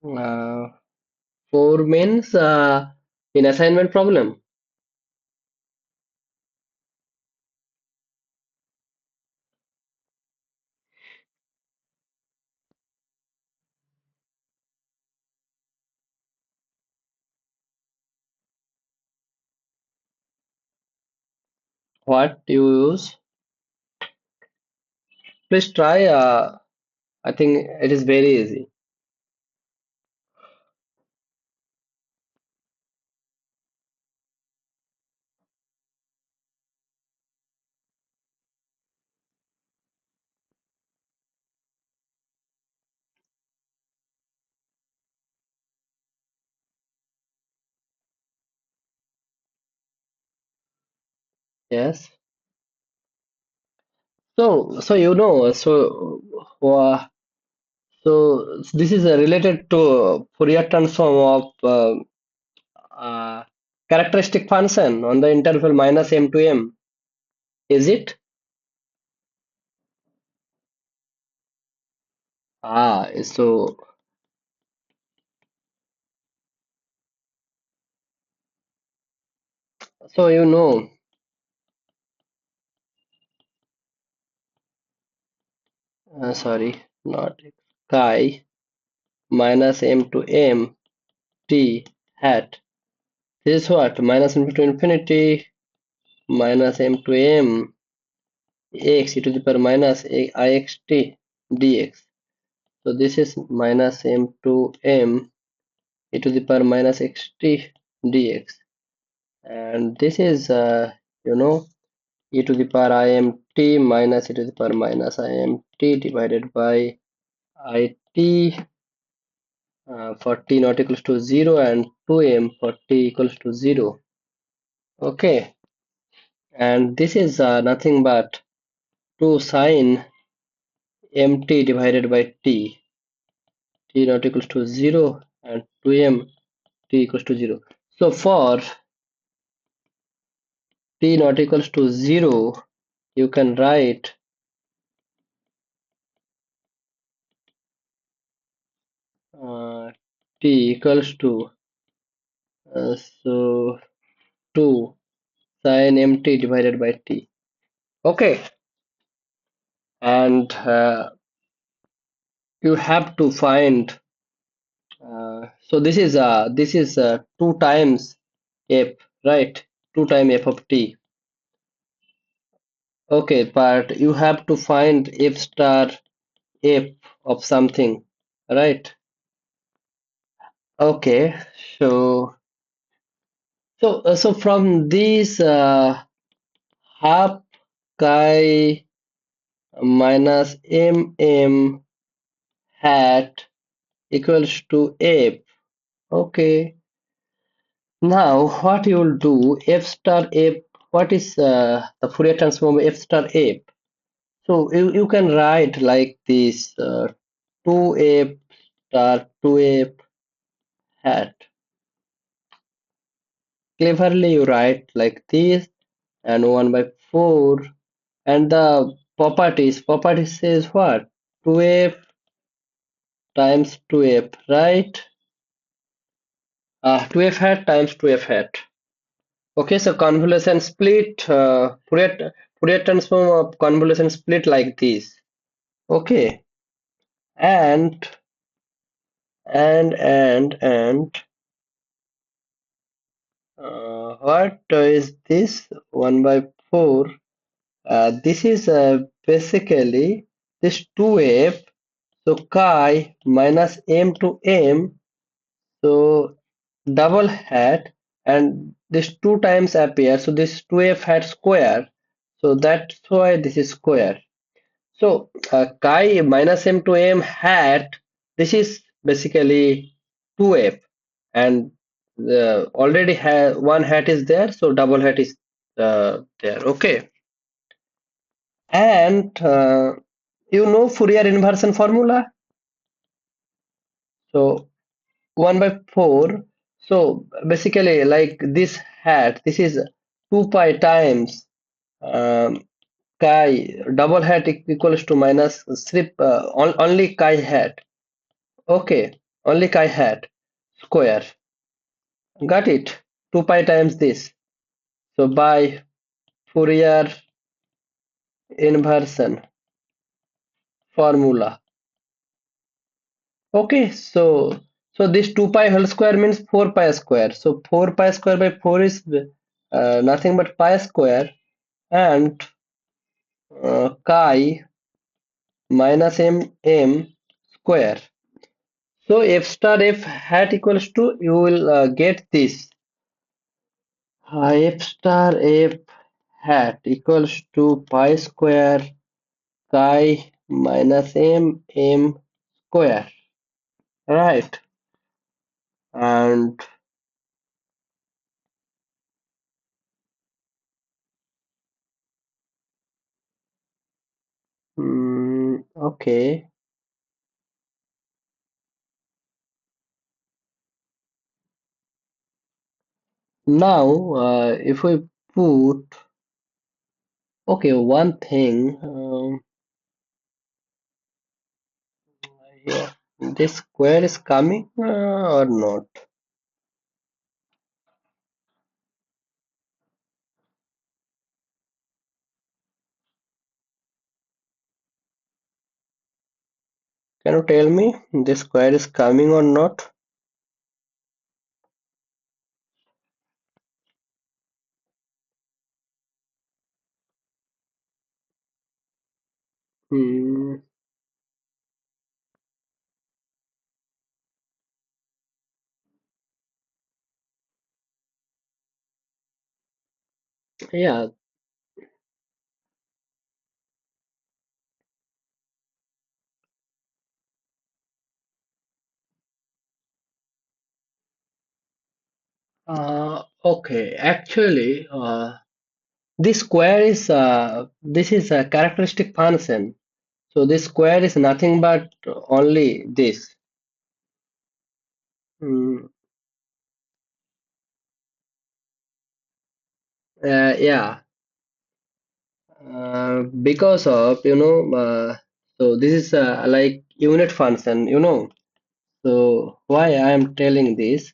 Speaker 1: Uh, 4 means in assignment problem. What you use? Please try. I think it is very easy. Yes. So you know, so this is related to Fourier transform of characteristic function on the interval minus m to m. Is it? So you know, sorry, not chi minus m to m t hat. This is what? Minus m to infinity minus m to m x e to the power minus I x t dx. So this is minus m to m e to the power minus xt dx. And this is, you know, e to the power imt minus e to the power minus imt divided by it for t not equals to 0 and 2m for t equals to 0. Okay, and this is nothing but 2 sine mt divided by t not equals to 0 and 2m t equals to 0. So for t not equals to 0, you can write uh, t equals to so 2 sine mt divided by t. Okay, and you have to find. So this is 2 times f, right? 2 times f of t. Okay, but you have to find f star f of something, right? Okay, so from this half chi minus mm hat equals to f. Okay, now what you will do f star f. What is the Fourier transform of f star f? So you can write like this 2f star 2f hat. Cleverly you write like this and 1 by 4 and the property says what? 2f times 2f, right? 2f hat times 2f hat. Okay, so convolution split, Fourier transform of convolution split like this. Okay, and and what is this 1 by 4? This is basically this 2f, so chi minus m to m, so double hat, and this 2 times appear, so this 2f hat square, so that's why this is square. So chi minus m to m hat, this is basically 2f, and already one hat is there, so double hat is there. Okay, and you know Fourier inversion formula. So 1 by 4. So basically, like this hat, this is 2 pi times um, chi double hat equals to minus strip only chi hat. Okay. only chi hat square. Got it? 2 pi times this. So by Fourier inversion formula. Okay, so this 2 pi whole square means 4 pi square. So 4 pi square by 4 is nothing but pi square, and chi minus m square. So f star f hat equals to, you will get this f star f hat equals to pi square chi minus m square, right? And okay, now if we put, okay, one thing, here, this square is coming or not? Can you tell me this square is coming or not? Hmm, yeah, okay, actually, this square is this is a characteristic function. So this square is nothing but only this. Mm, yeah, because of, so this is like unit function, So why I am telling this?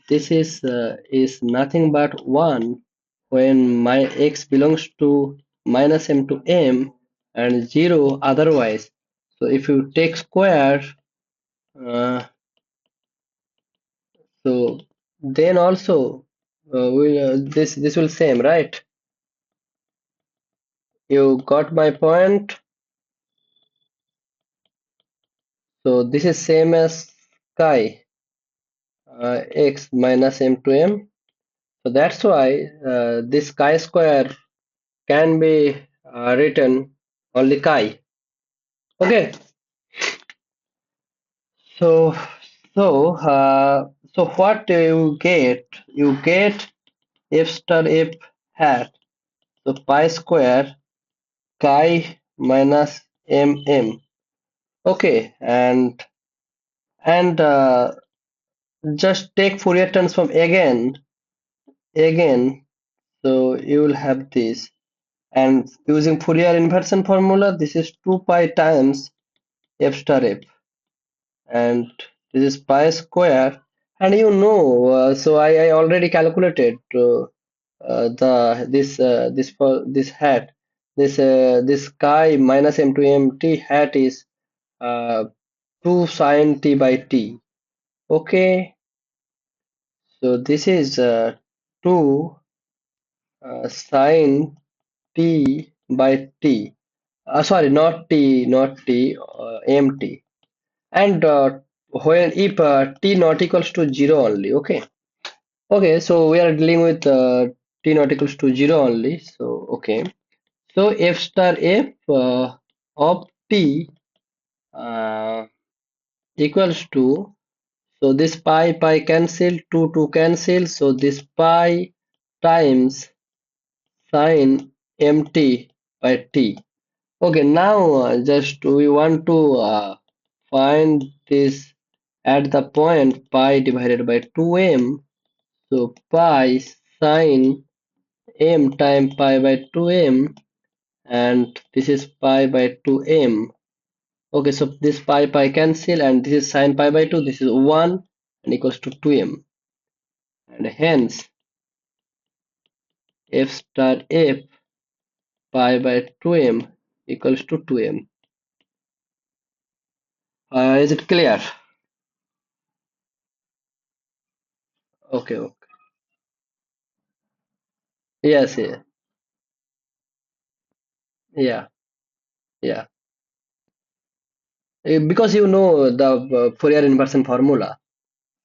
Speaker 1: This is nothing but 1 when my x belongs to minus m to m, and 0 otherwise. So if you take square, uh, so then also this will same, right? You got my point. So this is same as chi x minus m to m. So that's why this chi square can be written only chi. Okay. So so what do you get? You get f star f hat. So pi square chi minus m. Okay, and just take Fourier transform again. So you will have this, and using Fourier inversion formula, this is 2 pi times f star f, and this is pi square. And so I already calculated the this for this hat, this chi minus m to m t hat is uh, 2 sine t by t. Okay, so this is 2 sine t by t. Sorry, not t, mt. And when if t not equals to 0 only. Okay. Okay, so we are dealing with t not equals to 0 only. So okay. So f star f of t uh, equals to, so this pi cancel, 2 cancel, so this pi times sine mt by t. Okay, now just we want to find this at the point pi divided by 2m. So pi sine m times pi by 2m, and this is pi by 2m. Okay, so this pi cancel, and this is sine pi by 2. This is 1 and equals to 2m, and hence f star f pi by 2m equals to 2m. Is it clear? Okay, okay. Yes, yeah, yeah, yeah. Because you know the Fourier inversion formula.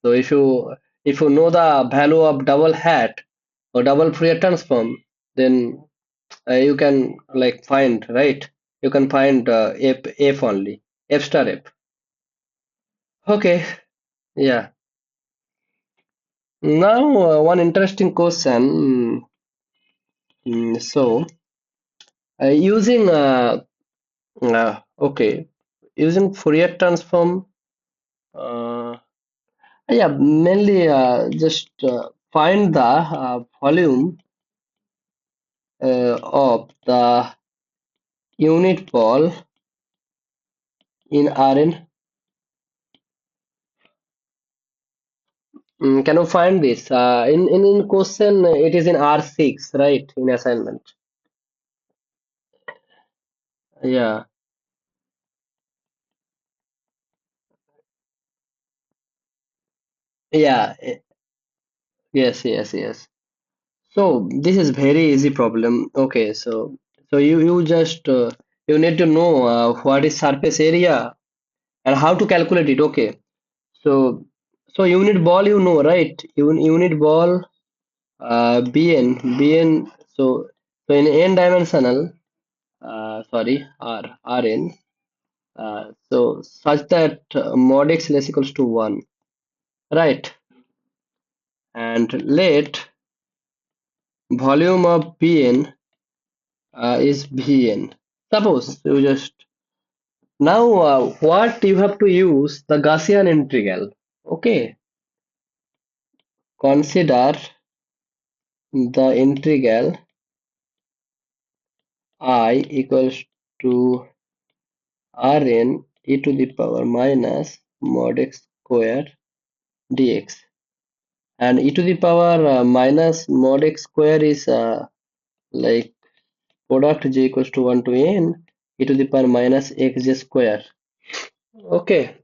Speaker 1: So if you know the value of double hat or double Fourier transform, then you can like find, right? You can find f only, f star f. Okay, yeah. Now one interesting question. So using okay, using Fourier transform. Yeah, mainly just find the volume of the unit ball in Rn. Can you find this? In question, it is in R6, right? In assignment. Yeah, yeah, yes, yes, yes. So this is very easy problem. Okay, so you just you need to know what is surface area and how to calculate it. Okay, so so unit ball, you know, right? Unit ball bn, so in n dimensional, sorry, rn, so such that mod x less equals to 1, right? And let volume of bn is vn. Suppose you just now what you have to use the Gaussian integral. Okay, consider the integral I equals to Rn e to the power minus mod x square dx, and e to the power minus mod x square is like product j equals to 1 to n e to the power minus xj square. Okay,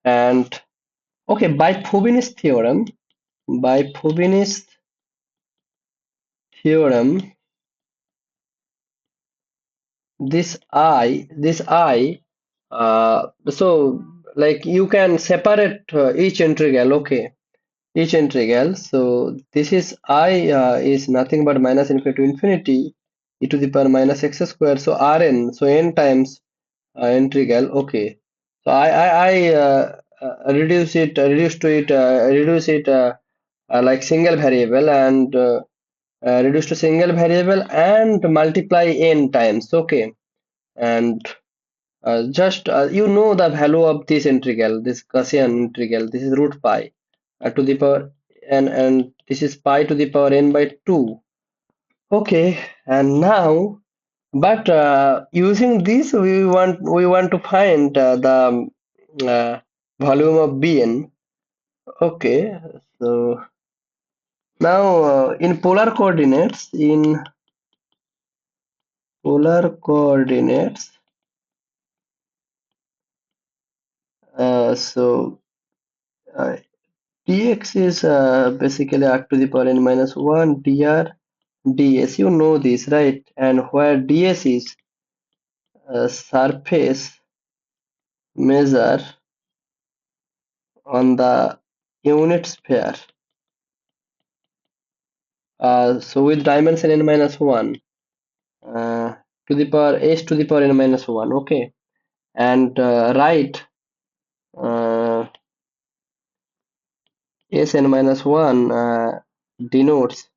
Speaker 1: and okay, by Fubini's theorem, this I so like you can separate each integral. Okay, each integral. So this is I is nothing but minus infinity to infinity e to the power minus x square. So Rn, so n times integral. Okay, so I reduce it like single variable, and reduce to single variable and multiply n times. Okay, and just you know the value of this integral, this Gaussian integral. This is root pi to the power and this is pi to the power n by 2. Okay, and now, but using this, we want to find the volume of Bn. Okay, so now in polar coordinates, so uh, dx is basically r to the power n minus 1 dr ds. You know this, right? And where ds is surface measure on the unit sphere. So with dimension n minus 1 to the power h to the power n minus 1. Okay, and write uh, s n minus 1 denotes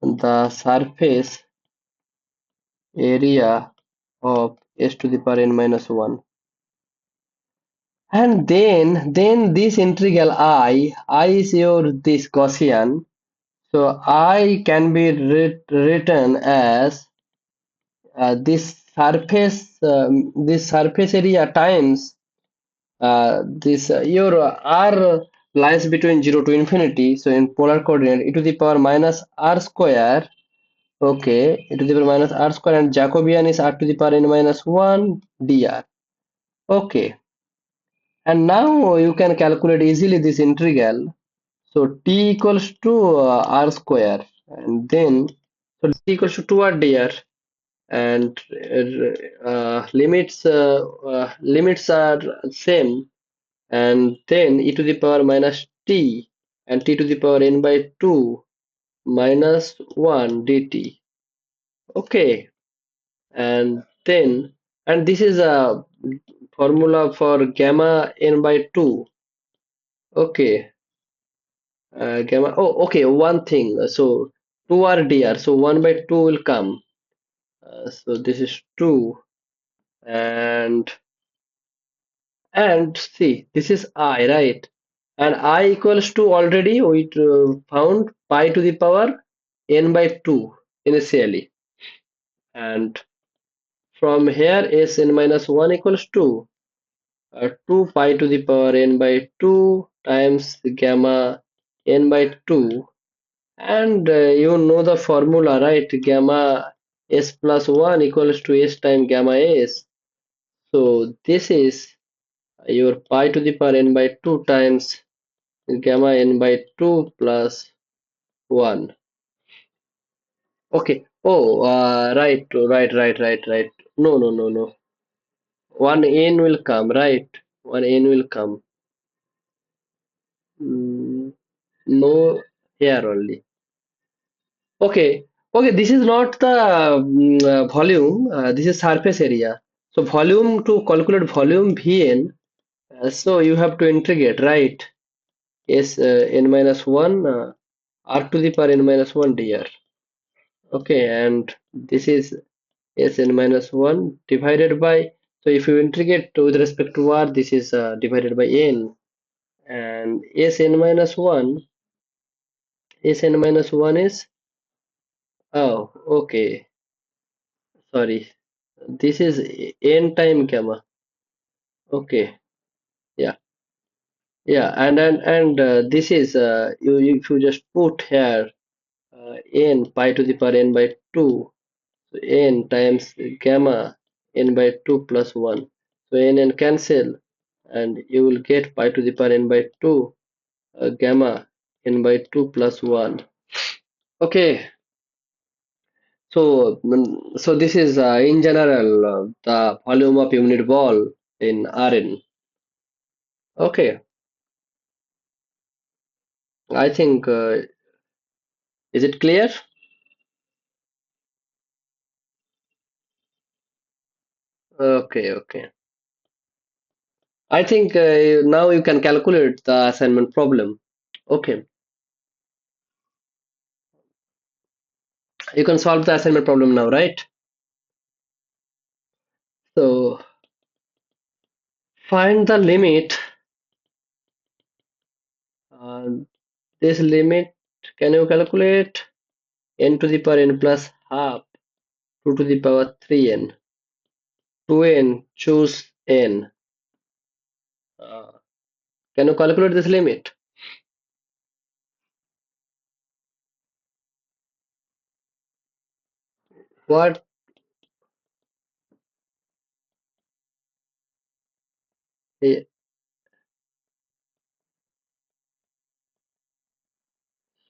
Speaker 1: the surface area of s to the power n minus 1. And then this integral I is your this Gaussian, so I can be written as this this surface area times this your r lies between 0 to infinity, so in polar coordinate e to the power minus r square. Okay, e to the power minus r square, and Jacobian is r to the power n minus 1 dr. Okay, and now you can calculate easily this integral. So t equals to r square, and then so t equals to 2r dr, and limits are same, and then e to the power minus t and t to the power n by 2 minus 1 dt. Okay, and then, and this is a formula for gamma n by 2. Okay, gamma, oh okay, one thing, so 2r dr, so 1 by 2 will come, so this is 2, and see, this is I, right? And I equals to, already we found pi to the power n by 2 initially. And from here Sn minus 1 equals to 2 pi to the power n by 2 times gamma n by 2. And you know the formula, right? Gamma s plus 1 equals to s times gamma s. So this is your pi to the power n by 2 times gamma n by 2 plus 1. Okay. Oh, right. No, no, no, no. One n will come, right? One n will come. No, here only. Okay. Okay, this is not the volume. This is surface area. So volume, to calculate volume Vn, so you have to integrate, right? S n minus 1 r to the power n minus 1 dr. Okay, and this is Sn minus 1 divided by, so if you integrate with respect to r, this is divided by n, and Sn minus 1 is, oh okay, sorry, this is n time gamma. Okay, yeah, yeah, and this is you, if you just put here n pi to the power n by 2, so n times gamma n by 2 plus 1, so n cancel, and you will get pi to the power n by 2 gamma n by 2 plus 1. Okay, so so this is in general the volume of unit ball in Rn. Okay, I think is it clear? Okay. I think now you can calculate the assignment problem. Okay, you can solve the assignment problem now, right? So find the limit. Uh, this limit, can you calculate? N to the power n plus half, 2 to the power 3n. 2n, choose n. Uh, can you calculate this limit? What? eh,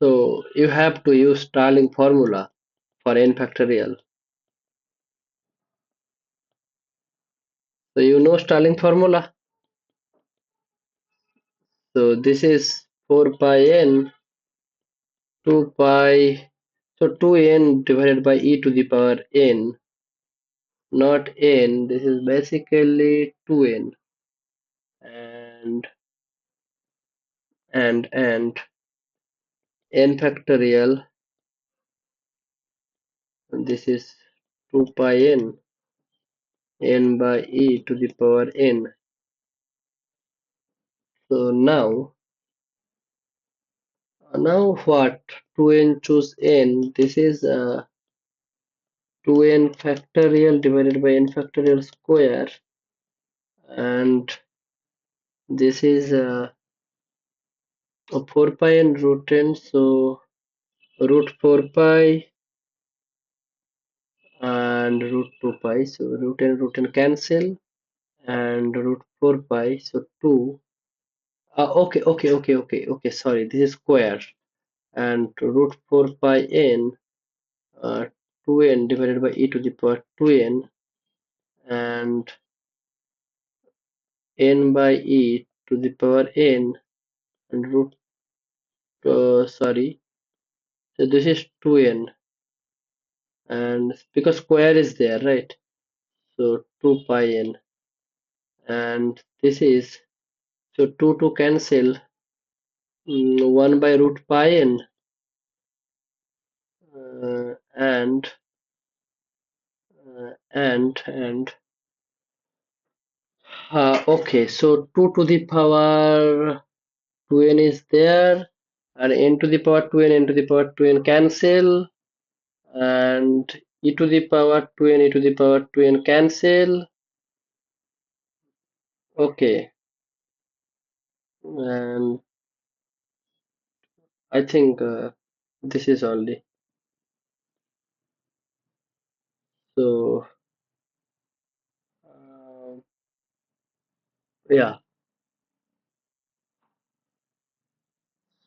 Speaker 1: So you have to use Starling formula for n factorial. So you know Starling formula. So this is 4 pi n, 2 pi, so 2n divided by e to the power n, not n. This is basically 2n, and and n factorial. This is 2 pi n by e to the power n. So now what? 2n choose n. This is 2n factorial divided by n factorial square, and this is 4 pi and root n, so root 4 pi and root 2 pi, so root n cancel, and root 4 pi, so 2. Okay, sorry, this is square, and root 4 pi n, uh, 2n divided by e to the power 2n, and n by e to the power n, and root, sorry, so this is 2n, and because square is there, right, so 2 pi n, and this is, so 2 cancel, 1 by root pi n, and okay, so 2 to the power 2n is there, and n to the power 2n, n to the power 2n cancel, and e to the power 2n, e to the power 2n cancel. Okay, and I think this is only, so yeah,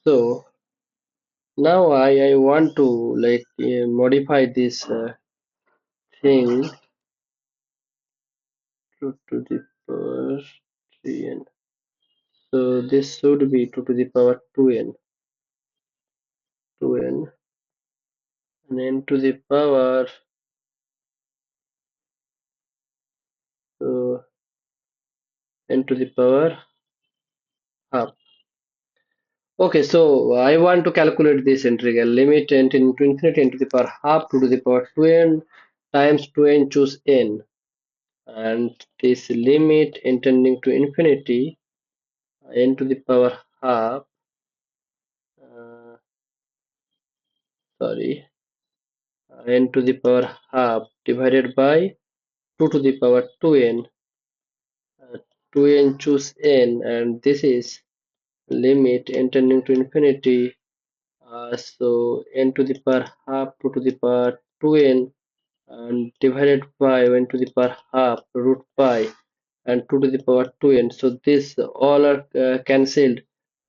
Speaker 1: so now I want to like modify this thing to the power 3n, so this should be 2 to the power 2n, and n to the power, so n to the power half. Okay, so I want to calculate this integral limit n into infinity n to the power half 2 to the power 2n times 2n, choose n, and this limit intending to infinity n to the power half, uh, sorry, n to the power half divided by 2 to the power 2n, 2n, choose n, and this is limit intending to infinity, so n to the power half 2 to the power 2n, and divided by n to the power half root pi, and 2 to the power 2n, so this all are cancelled,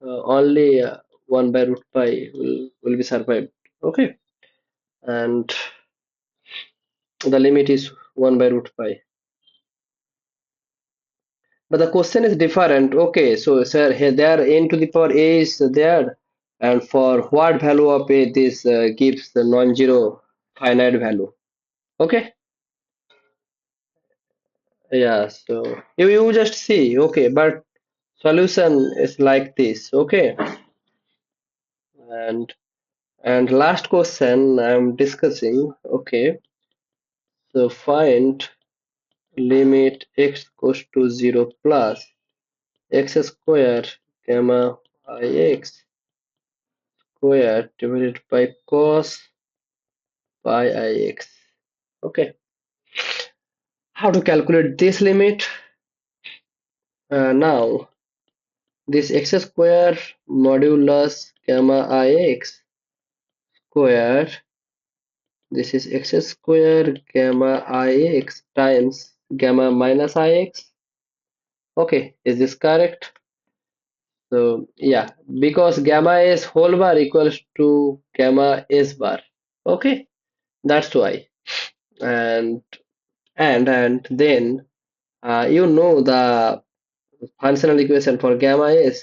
Speaker 1: only 1 by root pi will be survived. Okay, and the limit is 1 by root pi, but the question is different. Okay, so sir, here there n to the power a is there, and for what value of a this gives the non-zero finite value. Okay, yeah, so you just see. Okay, but solution is like this. Okay, and last question I'm discussing. Okay, so find limit x goes to 0 plus x square gamma ix square divided by cos pi ix. Okay, how to calculate this limit? Now this x square modulus gamma ix square, this is x square gamma ix times gamma minus ix. Okay, is this correct? So yeah, because gamma s whole bar equals to gamma s bar. Okay, that's why. And then you know the functional equation for gamma s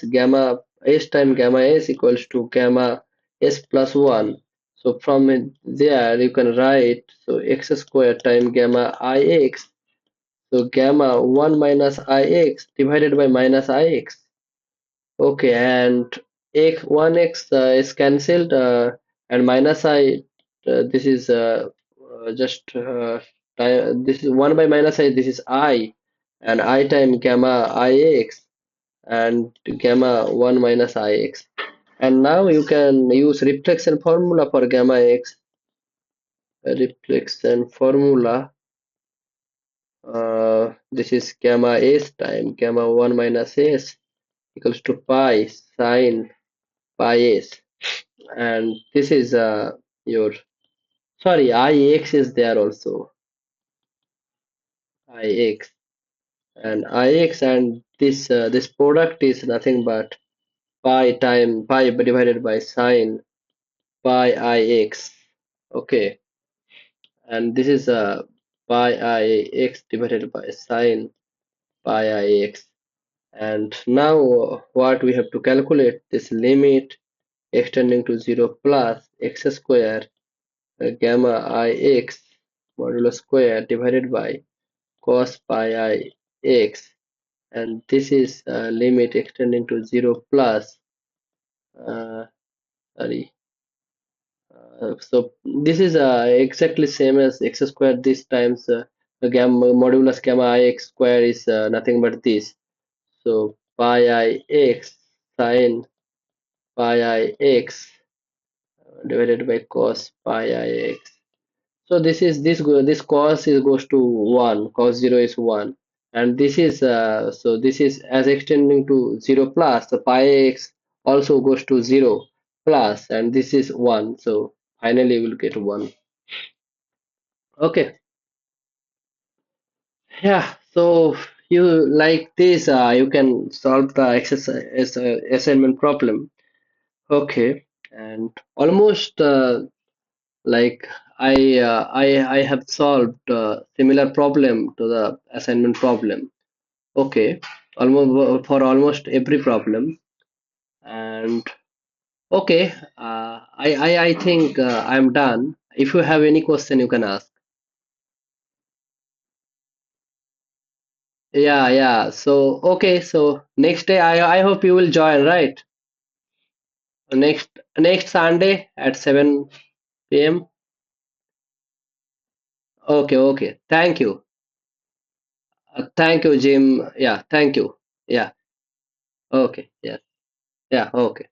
Speaker 1: times gamma s equals to gamma s plus 1. So from there you can write, so x square times gamma ix, so gamma 1 minus ix divided by minus ix. Okay, and x 1x is cancelled, and minus I, this is just this is 1 by minus I, this is I, and I time gamma ix, and gamma 1 minus ix. And now you can use reflection formula for gamma x. reflection formula. This is gamma s time gamma 1 minus s equals to pi sine pi s, and this is your, sorry, ix is there also, ix, and ix, and this product is nothing but pi divided by sine pi ix. Okay, and this is pi ix divided by sine pi ix. And now what we have to calculate, this limit extending to 0 plus x square gamma ix modulo square divided by cos pi ix, and this is limit extending to 0 plus uh, sorry, so this is exactly same as x square. This times the gamma modulus gamma ix square is nothing but this. So pi ix sine pi ix divided by cos pi ix. So this cos is goes to 1, cos 0 is 1, and this is so this is as extending to 0 plus, the pi x also goes to 0 plus, and this is 1, so finally we'll get 1. Okay, yeah, so you like this, you can solve the exercise assignment problem. Okay, and almost like I have solved similar problem to the assignment problem. Okay, almost for almost every problem. And okay, I think I'm done. If you have any question, you can ask. Yeah, yeah. So okay, so next day I hope you will join, right? Next Sunday at 7 p.m. Okay, okay. Thank you. Thank you, Jim. Yeah, thank you. Yeah. Okay. Yeah. Yeah. Okay.